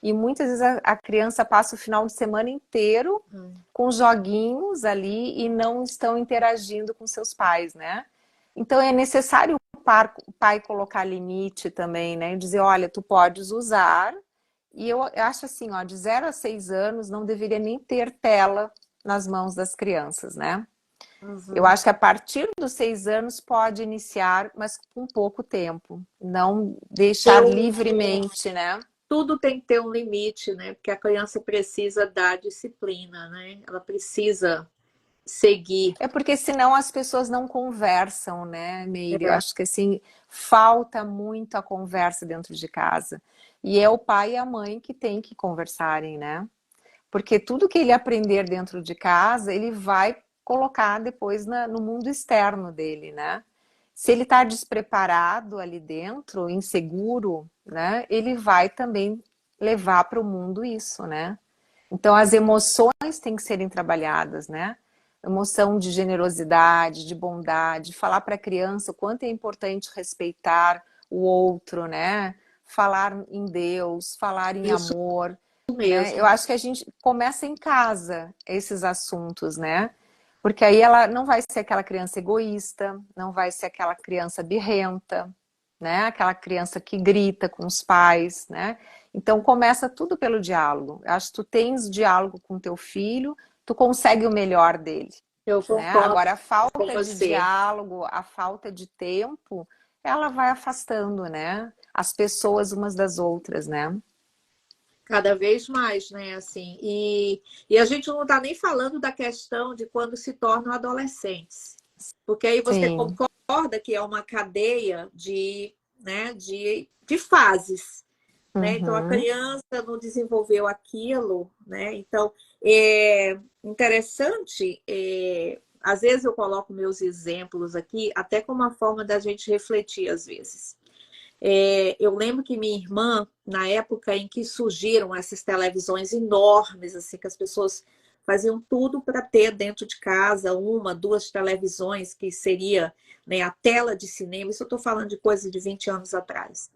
E muitas vezes a criança passa o final de semana inteiro com joguinhos ali e não estão interagindo com seus pais, né? Então é necessário o pai colocar limite também, né? Dizer, olha, tu podes usar. E eu acho assim, ó, de 0 a 6 anos não deveria nem ter tela nas mãos das crianças, né? Eu Uhum. acho que a partir dos 6 anos pode iniciar, mas com pouco tempo. Não deixar Eu livremente, né? Tudo tem que ter um limite, né? Porque a criança precisa da disciplina, né? Ela precisa seguir. É porque senão as pessoas não conversam, né, Meire? Eu É, acho que assim, falta muito a conversa dentro de casa. E é o pai e a mãe que têm que conversarem, né? Porque tudo que ele aprender dentro de casa, ele vai colocar depois no mundo externo dele, né? Se ele está despreparado ali dentro, inseguro, né? Ele vai também levar para o mundo isso, né? Então as emoções têm que serem trabalhadas, né? Emoção de generosidade, de bondade, falar para a criança o quanto é importante respeitar o outro, né? Falar em Deus, falar em isso amor, né? Eu mesmo. acho que a gente começa em casa esses assuntos, né? Porque aí ela não vai ser aquela criança egoísta, não vai ser aquela criança birrenta, né? Aquela criança que grita com os pais, né? Então começa tudo pelo diálogo. Eu acho que tu tens diálogo com teu filho, tu consegue o melhor dele, Eu né? concordo Agora a com falta de você. diálogo, a falta de tempo, ela vai afastando, né? As pessoas umas das outras, né? Cada vez mais, né? Assim, e a gente não está nem falando da questão de quando se tornam adolescentes. Porque aí você Sim. concorda que é uma cadeia de, né, de fases. Né? Então a Uhum. criança não desenvolveu aquilo, né? Então é interessante, às vezes eu coloco meus exemplos aqui, até como uma forma da gente refletir às vezes. Eu lembro que minha irmã, na época em que surgiram essas televisões enormes, assim, que as pessoas faziam tudo para ter dentro de casa uma, duas televisões, que seria, né, a tela de cinema. Isso eu estou falando de coisa de 20 anos atrás.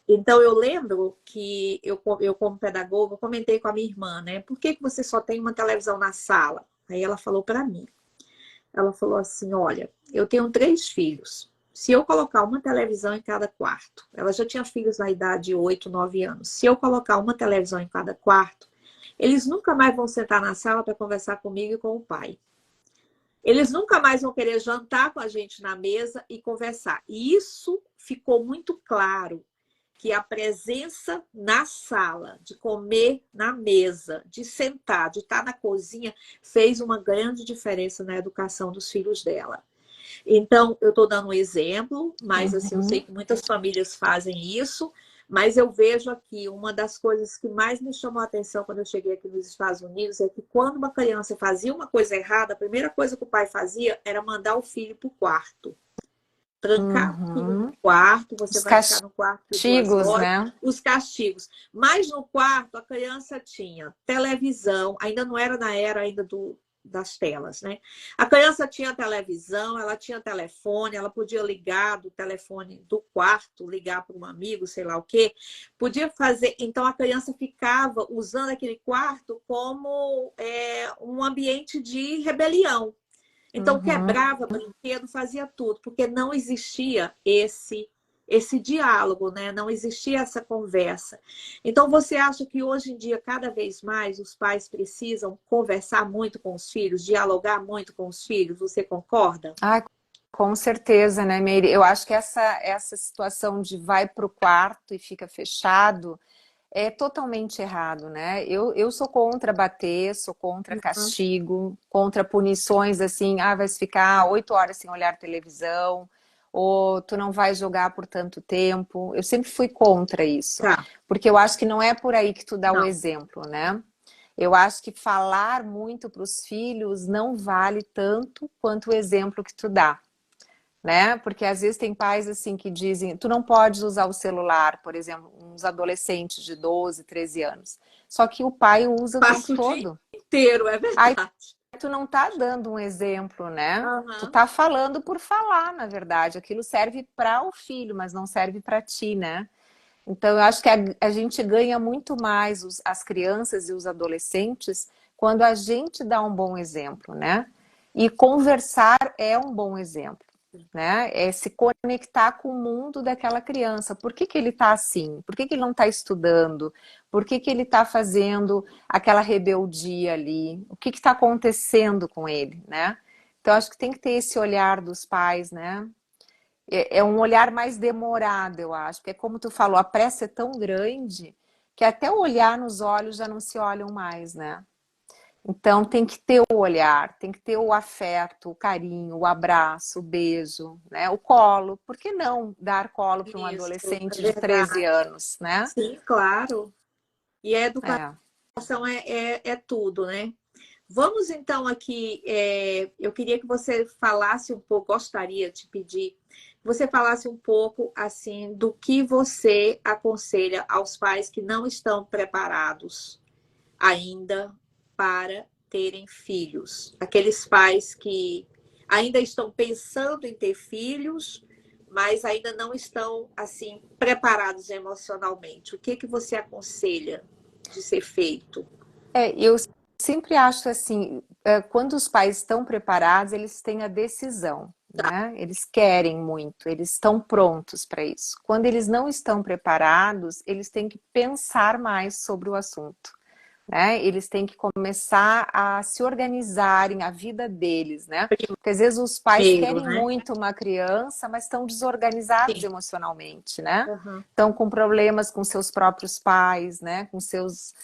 Então, eu lembro que eu como pedagoga, comentei com a minha irmã, né? Por que você só tem uma televisão na sala? Aí ela falou para mim. Ela falou assim, olha, eu tenho 3 filhos. Se eu colocar uma televisão em cada quarto, ela já tinha filhos na idade de 8, 9 anos. Se eu colocar uma televisão em cada quarto, eles nunca mais vão sentar na sala para conversar comigo e com o pai. Eles nunca mais vão querer jantar com a gente na mesa e conversar. E isso ficou muito claro que a presença na sala, de comer na mesa, de sentar, de estar na cozinha, fez uma grande diferença na educação dos filhos dela. Então, eu estou dando um exemplo, mas assim, eu sei Uhum. que muitas famílias fazem isso, mas eu vejo aqui uma das coisas que mais me chamou a atenção quando eu cheguei aqui nos Estados Unidos é que quando uma criança fazia uma coisa errada, a primeira coisa que o pai fazia era mandar o filho para o quarto. Trancar o filho no Uhum. quarto, você Os vai ficar no quarto por 2 castigos, horas, né? os castigos. Mas no quarto, a criança tinha televisão, ainda não era na era ainda das telas, né? A criança tinha televisão, ela tinha telefone, ela podia ligar do telefone do quarto, ligar para um amigo, sei lá o quê. Podia fazer. Então a criança ficava usando aquele quarto como um ambiente de rebelião. Então Uhum. quebrava brinquedo, fazia tudo, porque não existia esse diálogo, né? Não existia essa conversa. Então você acha que hoje em dia cada vez mais os pais precisam conversar muito com os filhos, dialogar muito com os filhos? Você concorda? Ai, com certeza, né, Meire? Eu acho que essa situação de vai para o quarto e fica fechado é totalmente errado, né? Eu sou contra bater, sou contra Uhum. castigo, contra punições assim, vai ficar 8 horas sem olhar televisão, ou tu não vai jogar por tanto tempo. Eu sempre fui contra isso, Tá. porque eu acho que não é por aí que tu dá o Não. exemplo, né? Eu acho que falar muito para os filhos não vale tanto quanto o exemplo que tu dá, né? Porque às vezes tem pais assim que dizem, tu não podes usar o celular, por exemplo, uns adolescentes de 12, 13 anos. Só que o pai usa o tempo Passo o dia todo. inteiro, é Aí verdade. tu não tá dando um exemplo, né? Tu Aham. tá falando por falar, na verdade. Aquilo serve para o filho, mas não serve para ti, né? Então eu acho que a gente ganha muito mais as crianças e os adolescentes quando a gente dá um bom exemplo, né? E conversar é um bom exemplo, né? É se conectar com o mundo daquela criança. Por que que ele está assim? Por que que ele não está estudando? Por que que ele está fazendo aquela rebeldia ali? O que está acontecendo com ele, né? Então acho que tem que ter esse olhar dos pais, né? É um olhar mais demorado, eu acho. Porque como tu falou, a pressa é tão grande que até olhar nos olhos já não se olham mais, né? Então tem que ter o olhar, tem que ter o afeto, o carinho, o abraço, o beijo, né? O colo. Por que não dar colo para um Isso, é adolescente de 13 verdade. anos, né? Sim, claro. E a educação É. é tudo, né? Vamos então aqui, eu queria que você falasse um pouco, gostaria de pedir, que você falasse um pouco assim do que você aconselha aos pais que não estão preparados ainda para terem filhos. Aqueles pais que ainda estão pensando em ter filhos, mas ainda não estão assim preparados emocionalmente. O que que você aconselha de ser feito? Eu sempre acho assim, quando os pais estão preparados, eles têm a decisão. né? Eles querem muito, eles estão prontos para isso. Quando eles não estão preparados, eles têm que pensar mais sobre o assunto, né? Eles têm que começar a se organizarem a vida deles, né? Porque às vezes os pais Primeiro, querem né? muito uma criança, mas estão desorganizados Sim. emocionalmente, né? Aham. Estão com problemas com seus próprios pais, né? Com seus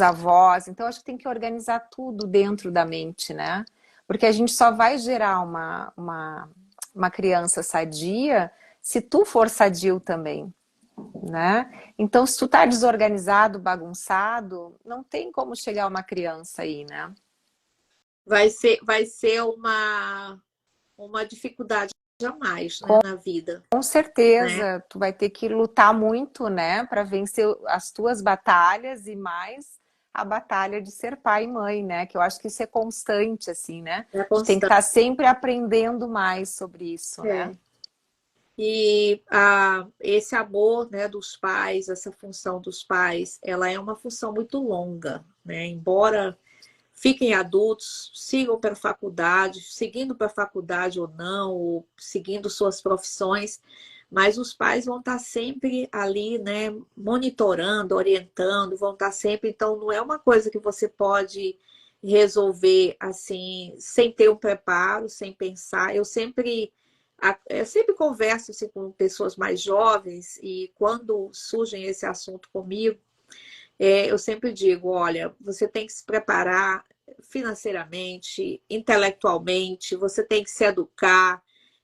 avós. Então, acho que tem que organizar tudo dentro da mente, né? Porque a gente só vai gerar uma criança sadia se tu for sadio também, né? Então, se tu tá desorganizado, bagunçado, não tem como chegar uma criança aí, né? Vai ser uma dificuldade a mais, né, Com na vida, né? certeza, tu vai ter que lutar muito, né, para vencer as tuas batalhas e mais a batalha de ser pai e mãe, né? Que eu acho que isso é constante, assim, né? É A gente tem que constante. estar sempre aprendendo mais sobre isso, né? É. E esse amor, né, dos pais, essa função dos pais, ela é uma função muito longa, né? Embora fiquem adultos, sigam para a faculdade, seguindo para a faculdade ou não, ou seguindo suas profissões, mas os pais vão estar sempre ali, né, monitorando, orientando, vão estar sempre, então não é uma coisa que você pode resolver assim, sem ter um preparo, sem pensar. Eu sempre converso assim, com pessoas mais jovens e quando surgem esse assunto comigo, eu sempre digo, olha, você tem que se preparar financeiramente, intelectualmente, você tem que se educar,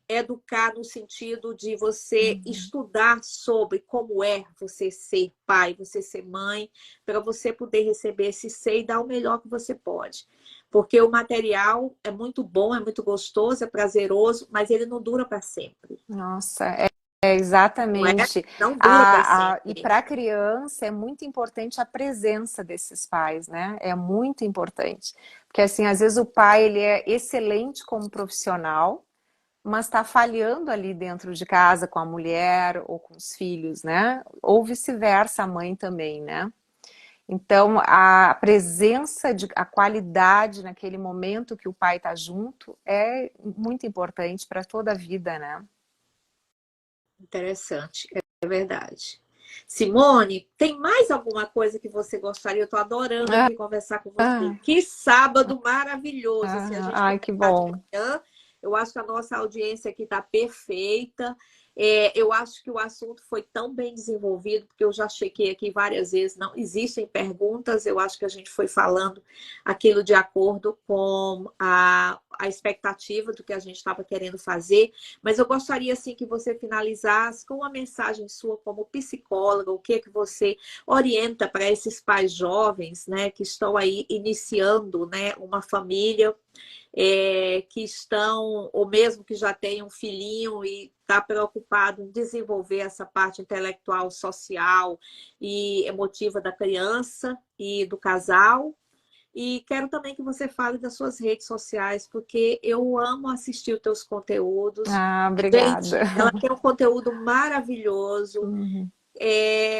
educar no sentido de você Uhum. estudar sobre como é você ser pai, você ser mãe, para você poder receber esse ser e dar o melhor que você pode. Porque o material é muito bom, é muito gostoso, é prazeroso, mas ele não dura para sempre, Nossa, não é? exatamente. Não dura para E sempre. para a criança é muito importante a presença desses pais, né? É muito importante. Porque, assim, às vezes o pai ele é excelente como profissional, mas está falhando ali dentro de casa com a mulher ou com os filhos, né? Ou vice-versa, a mãe também, né? Então, a presença, a qualidade naquele momento que o pai está junto é muito importante para toda a vida, né? Interessante, é verdade. Simone, tem mais alguma coisa que você gostaria? Eu estou adorando Ah, aqui conversar com você. ah, Que sábado maravilhoso! Se a gente ai, que conversar de bom. manhã, eu acho que a nossa audiência aqui está perfeita. Eu acho que o assunto foi tão bem desenvolvido, porque eu já chequei aqui várias vezes, não existem perguntas, eu acho que a gente foi falando aquilo de acordo com a expectativa do que a gente estava querendo fazer. Mas eu gostaria assim que você finalizasse com uma mensagem sua como psicóloga, o que é que você orienta para esses pais jovens, né, que estão aí iniciando, né, uma família, que estão, ou mesmo que já têm um filhinho e está preocupado em desenvolver essa parte intelectual, social e emotiva da criança e do casal. E quero também que você fale das suas redes sociais, porque eu amo assistir os teus conteúdos. Ah, Gente, obrigada. ela tem um conteúdo maravilhoso. Uhum.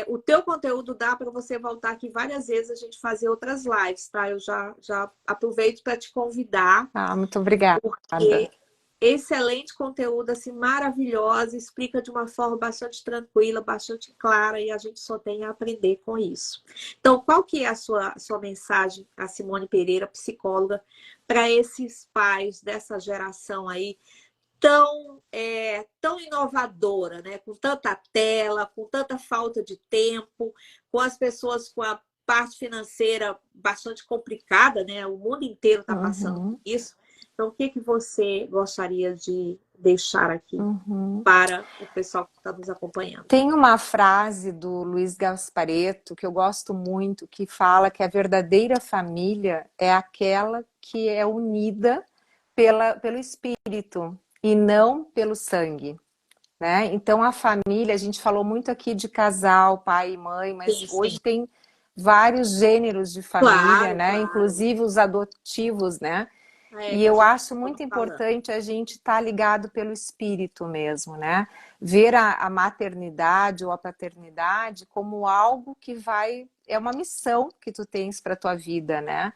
O teu conteúdo dá para você voltar aqui várias vezes a gente fazer outras lives, tá? Eu já aproveito para te convidar, Ah, muito obrigada. porque excelente conteúdo, assim, maravilhosa, explica de uma forma bastante tranquila, bastante clara, e a gente só tem a aprender com isso. Então, qual que é a sua mensagem, a Simone Pereira, psicóloga, para esses pais dessa geração aí, tão inovadora, né? Com tanta tela, com tanta falta de tempo, com as pessoas com a parte financeira bastante complicada, né? O mundo inteiro está passando por Uhum. isso. Então, o que que você gostaria de deixar aqui Uhum. para o pessoal que está nos acompanhando? Tem uma frase do Luiz Gasparetto que eu gosto muito, que fala que a verdadeira família é aquela que é unida pelo espírito e não pelo sangue, né? Então a família, a gente falou muito aqui de casal, pai e mãe, mas Sim, sim. hoje tem vários gêneros de família, Claro, né? claro. Inclusive os adotivos, né? É E que a eu gente acho estava muito falando. importante a gente estar ligado pelo espírito mesmo, né? Ver a maternidade ou a paternidade como algo que é uma missão que tu tens para tua vida, né?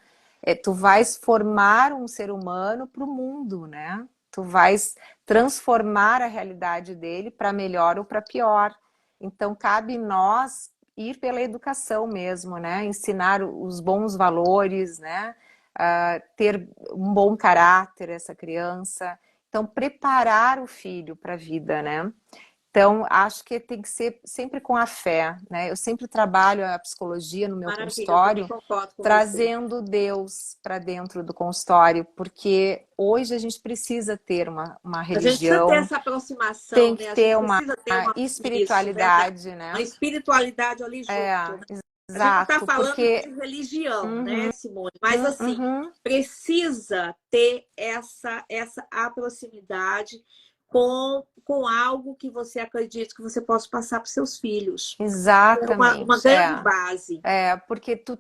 Tu vais formar um ser humano para o mundo, né? Tu vais transformar a realidade dele para melhor ou para pior. Então, cabe nós ir pela educação mesmo, né? Ensinar os bons valores, né? Ter um bom caráter essa criança. Então, preparar o filho para a vida, né? Então, acho que tem que ser sempre com a fé, né? Eu sempre trabalho a psicologia no meu Maravilha, eu também consultório, concordo com você. trazendo Deus para dentro do consultório, porque hoje a gente precisa ter uma A gente precisa ter religião, essa tem aproximação, que né? A ter gente uma precisa ter isso, verdade. espiritualidade, Uma né? espiritualidade ali É, junto, né? A gente não está exato, falando de porque religião, né, uhum, Simone? Mas assim, uhum, precisa ter essa proximidade com algo que você acredite que você possa passar para os seus filhos. É uma exatamente, grande base. porque tu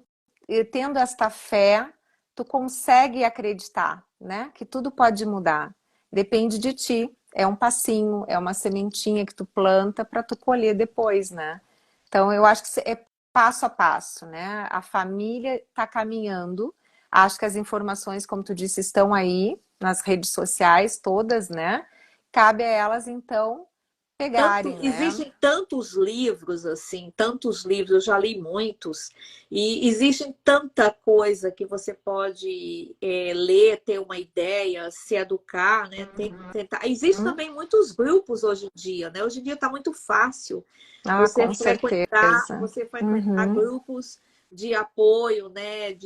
tendo esta fé, tu consegue acreditar, né? Que tudo pode mudar. Depende de ti. É um passinho, é uma sementinha que tu planta para tu colher depois, né? Então eu acho que é passo a passo, né? A família está caminhando. Acho que as informações, como tu disse, estão aí nas redes sociais todas, né? Cabe a elas então pegarem, né? Existem tantos livros, assim, tantos livros, eu já li muitos, e existem tanta coisa que você pode ler, ter uma ideia, se educar, né? Tentar. Existem Uhum. também muitos grupos hoje em dia, né? Hoje em dia está muito fácil Ah, com certeza. você frequentar Uhum. grupos de apoio, né?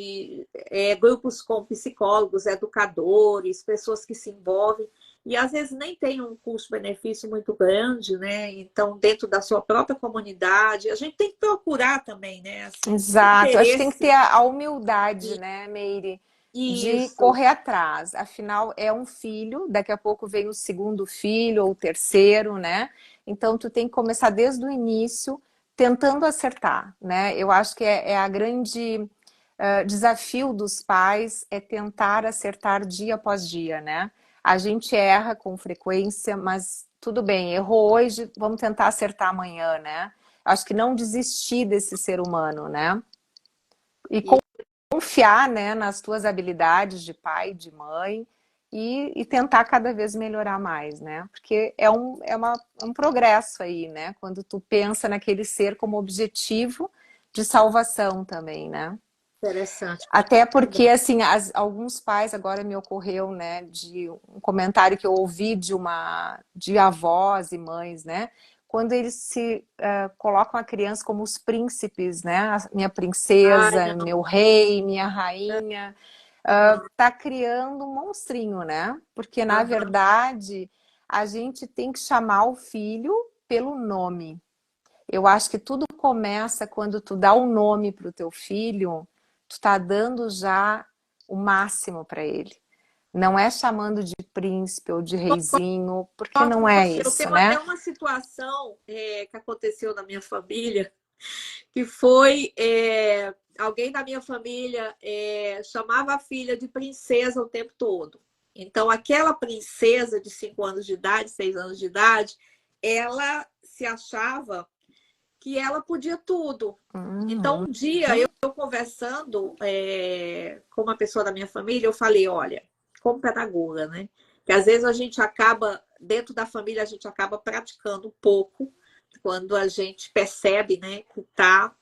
Grupos com psicólogos, educadores, pessoas que se envolvem. E às vezes nem tem um custo-benefício muito grande, né? Então, dentro da sua própria comunidade, a gente tem que procurar também, né? Assim, ter Exato. Acho que tem que ter interesse. a humildade, né, Meire, de Isso, correr atrás. Afinal, é um filho, daqui a pouco vem o segundo filho ou o terceiro, né? Então, tu tem que começar desde o início, tentando acertar, né? Eu acho que é a grande desafio dos pais é tentar acertar dia após dia, né? A gente erra com frequência, mas tudo bem, errou hoje, vamos tentar acertar amanhã, né? Acho que não desistir desse ser humano, né? E e confiar, né, nas tuas habilidades de pai, de mãe e tentar cada vez melhorar mais, né? Porque é um progresso aí, né? Quando tu pensa naquele ser como objetivo de salvação também, né? interessante. Até porque, assim, alguns pais, agora me ocorreu, né, de um comentário que eu ouvi de avós e mães, né, quando eles se colocam a criança como os príncipes, né, minha Ai, princesa, não, meu rei, minha rainha, tá criando um monstrinho, né, porque na aham. verdade a gente tem que chamar o filho pelo nome. Eu acho que tudo começa quando tu dá um nome para o teu filho, tu tá dando já o máximo para ele. Não é chamando de príncipe ou de reizinho, porque Concordo não com é você. Eu isso, tenho até né? uma situação que aconteceu na minha família, que foi alguém da minha família chamava a filha de princesa o tempo todo. Então, aquela princesa de 5 anos de idade, 6 anos de idade, ela se achava que ela podia tudo. Então, Uhum. um dia, eu conversando com uma pessoa da minha família, eu falei, olha, como pedagoga, né? Que às vezes a gente acaba, dentro da família, a gente acaba praticando um pouco quando a gente percebe, né, que está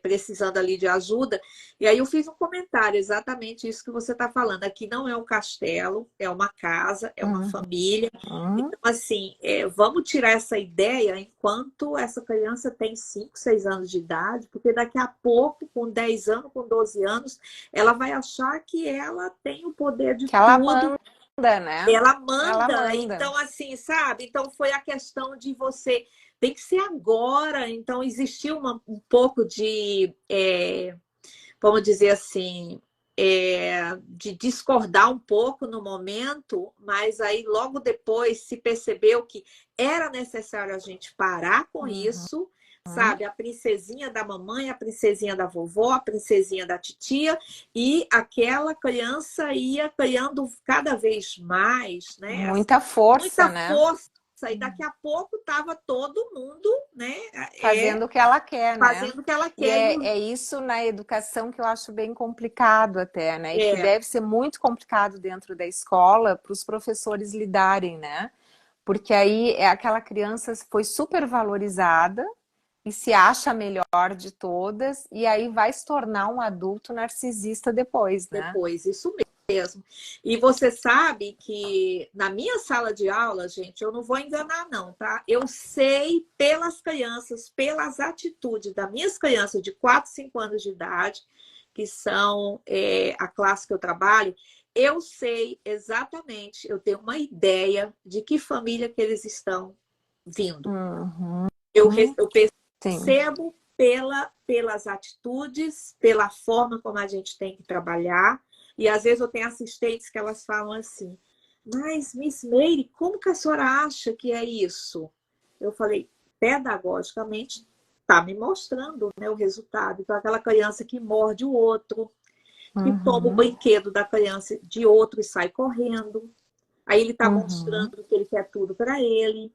precisando ali de ajuda. E aí eu fiz um comentário, exatamente isso que você está falando. Aqui não é um castelo, é uma casa, é uma Uhum. família. Então, assim, vamos tirar essa ideia enquanto essa criança tem 5, 6 anos de idade, porque daqui a pouco, com 10 anos, com 12 anos, ela vai achar que ela tem o poder de Que ela tudo, manda, né? ela Ela manda. manda. Então, assim, sabe? Então, foi a questão de você. Tem que ser agora. Então, existiu um pouco de, vamos dizer assim, de discordar um pouco no momento, mas aí logo depois se percebeu que era necessário a gente parar com Uhum. isso, sabe? A princesinha da mamãe, a princesinha da vovó, a princesinha da titia, e aquela criança ia criando cada vez mais, né? Assim, Muita força, muita né? força. e daqui a pouco estava todo mundo, né, fazendo o que ela quer, né? fazendo o que ela E quer. é isso na educação que eu acho bem complicado até, né? E que É, deve ser muito complicado dentro da escola para os professores lidarem, né? Porque aí aquela criança foi super valorizada e se acha a melhor de todas, e aí vai se tornar um adulto narcisista depois, né? depois, isso mesmo. E você sabe que na minha sala de aula, gente, eu não vou enganar, não, tá? Eu sei pelas crianças, pelas atitudes das minhas crianças de 4, 5 anos de idade, que são a classe que eu trabalho, eu sei exatamente, eu tenho uma ideia de que família que eles estão vindo. Uhum, Eu sim. percebo pelas atitudes, pela forma como a gente tem que trabalhar. E às vezes eu tenho assistentes que elas falam assim, mas Miss Meire, como que a senhora acha que é isso? Eu falei, pedagogicamente, está me mostrando, né, o resultado. Então, aquela criança que morde o outro, que toma o Uhum, brinquedo da criança de outro e sai correndo. Aí ele está uhum, mostrando que ele quer tudo para ele.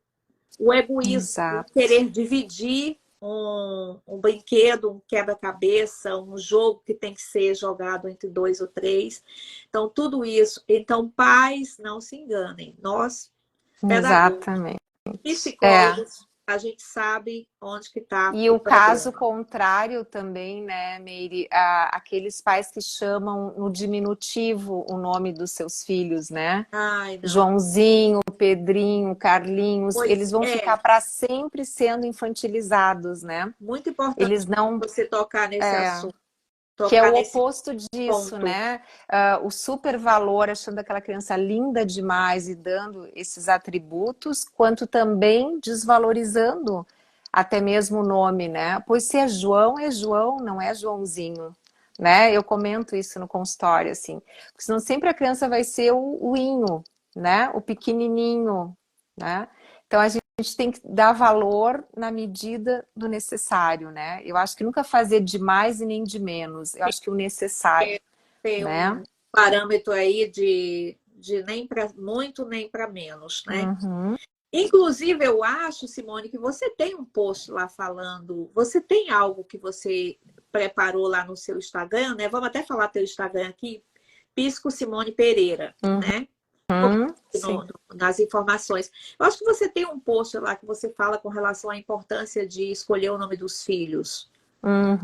O egoísmo, o exato. querer dividir um brinquedo, um quebra-cabeça, um jogo que tem que ser jogado entre 2 ou 3. Então, tudo isso. Então, pais, não se enganem. Nós, pedagogos, Exatamente. É. psicólogos, a gente sabe onde que está E o o caso problema. contrário também, né, Meire? Aqueles pais que chamam no diminutivo o nome dos seus filhos, né? Ai, não. Joãozinho, Pedrinho, Carlinhos, eles Pois vão ficar é, para sempre sendo infantilizados, né? muito importante Eles não. você tocar nesse É, assunto, que é tocar o nesse oposto disso, ponto. né? O supervalor, achando aquela criança linda demais e dando esses atributos, quanto também desvalorizando até mesmo o nome, né? Pois se é João, não é Joãozinho, né? Eu comento isso no consultório, assim, porque senão sempre a criança vai ser o inho, né? O pequenininho, né? Então a gente tem que dar valor na medida do necessário, né? Eu acho que nunca fazer de mais e nem de menos. Eu acho que o necessário, Tem né? um parâmetro aí de nem para muito nem para menos, né? Uhum. Inclusive, eu acho, Simone, que você tem um post lá falando, você tem algo que você preparou lá no seu Instagram, né? Vamos até falar teu Instagram aqui, Pisco Simone Pereira, né? Uhum. Sim. Nas informações. Eu acho que você tem um post lá que você fala com relação à importância de escolher o nome dos filhos.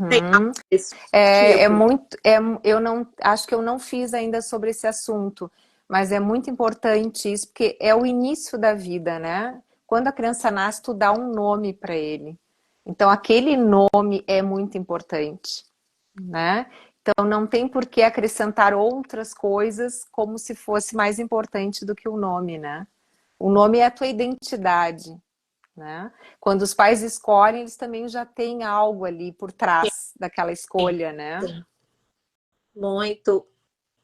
Tem algo Uhum. desse É tipo? muito, eu não acho que eu não fiz ainda sobre esse assunto, mas é muito importante isso, porque é o início da vida, né? Quando a criança nasce, tu dá um nome para ele. Então, aquele nome é muito importante, né? Então, não tem por que acrescentar outras coisas como se fosse mais importante do que o nome, né? O nome é a tua identidade, né? Quando os pais escolhem, eles também já têm algo ali por trás daquela Sim, escolha, né? sim. Muito.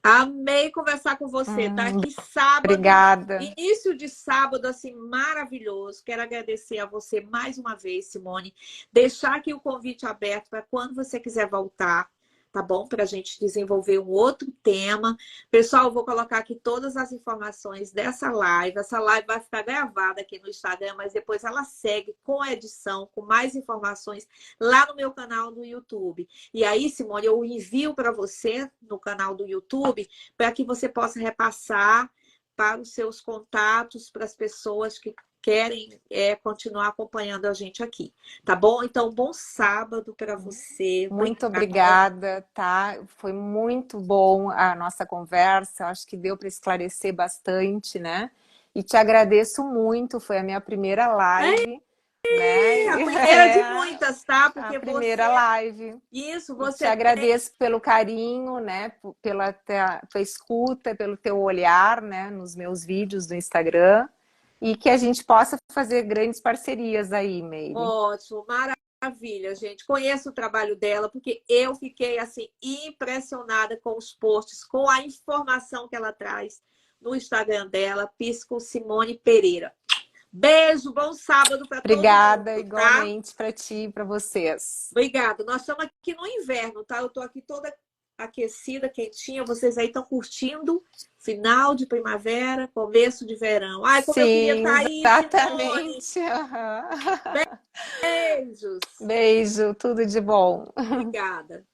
Amei conversar com você, tá? Que sábado, Obrigada. início de sábado, assim, maravilhoso. Quero agradecer a você mais uma vez, Simone. Deixar aqui o convite aberto para quando você quiser voltar, tá bom? Para a gente desenvolver um outro tema. Pessoal, eu vou colocar aqui todas as informações dessa live. Essa live vai ficar gravada aqui no Instagram, mas depois ela segue com a edição, com mais informações lá no meu canal no YouTube. E aí, Simone, eu envio para você no canal do YouTube para que você possa repassar para os seus contatos, para as pessoas que querem continuar acompanhando a gente aqui, tá bom? Então, bom sábado para você. Muito Obrigada. obrigada, tá? Foi muito bom a nossa conversa. Acho que deu para esclarecer bastante, né? E te agradeço muito. Foi a minha primeira live, né? É a primeira de É muitas, tá? a Porque primeira você, live. isso, E te você agradeço pelo carinho, né? Pela tua escuta, pelo teu olhar, né? Nos meus vídeos do Instagram. E que a gente possa fazer grandes parcerias aí, Meire. ótimo, maravilha, gente. Conheço o trabalho dela, porque eu fiquei assim impressionada com os posts, com a informação que ela traz no Instagram dela, Pisco Simone Pereira. Beijo, bom sábado para todo Obrigada, mundo, tá? igualmente para ti e para vocês. Obrigada. Nós estamos aqui no inverno, tá? Eu estou aqui toda aquecida, quentinha. Vocês aí estão curtindo Final de primavera, começo de verão. Ai, como eu queria Sim, estar aí, Simone. exatamente. Aham. Beijos. Beijo, tudo de bom. Obrigada.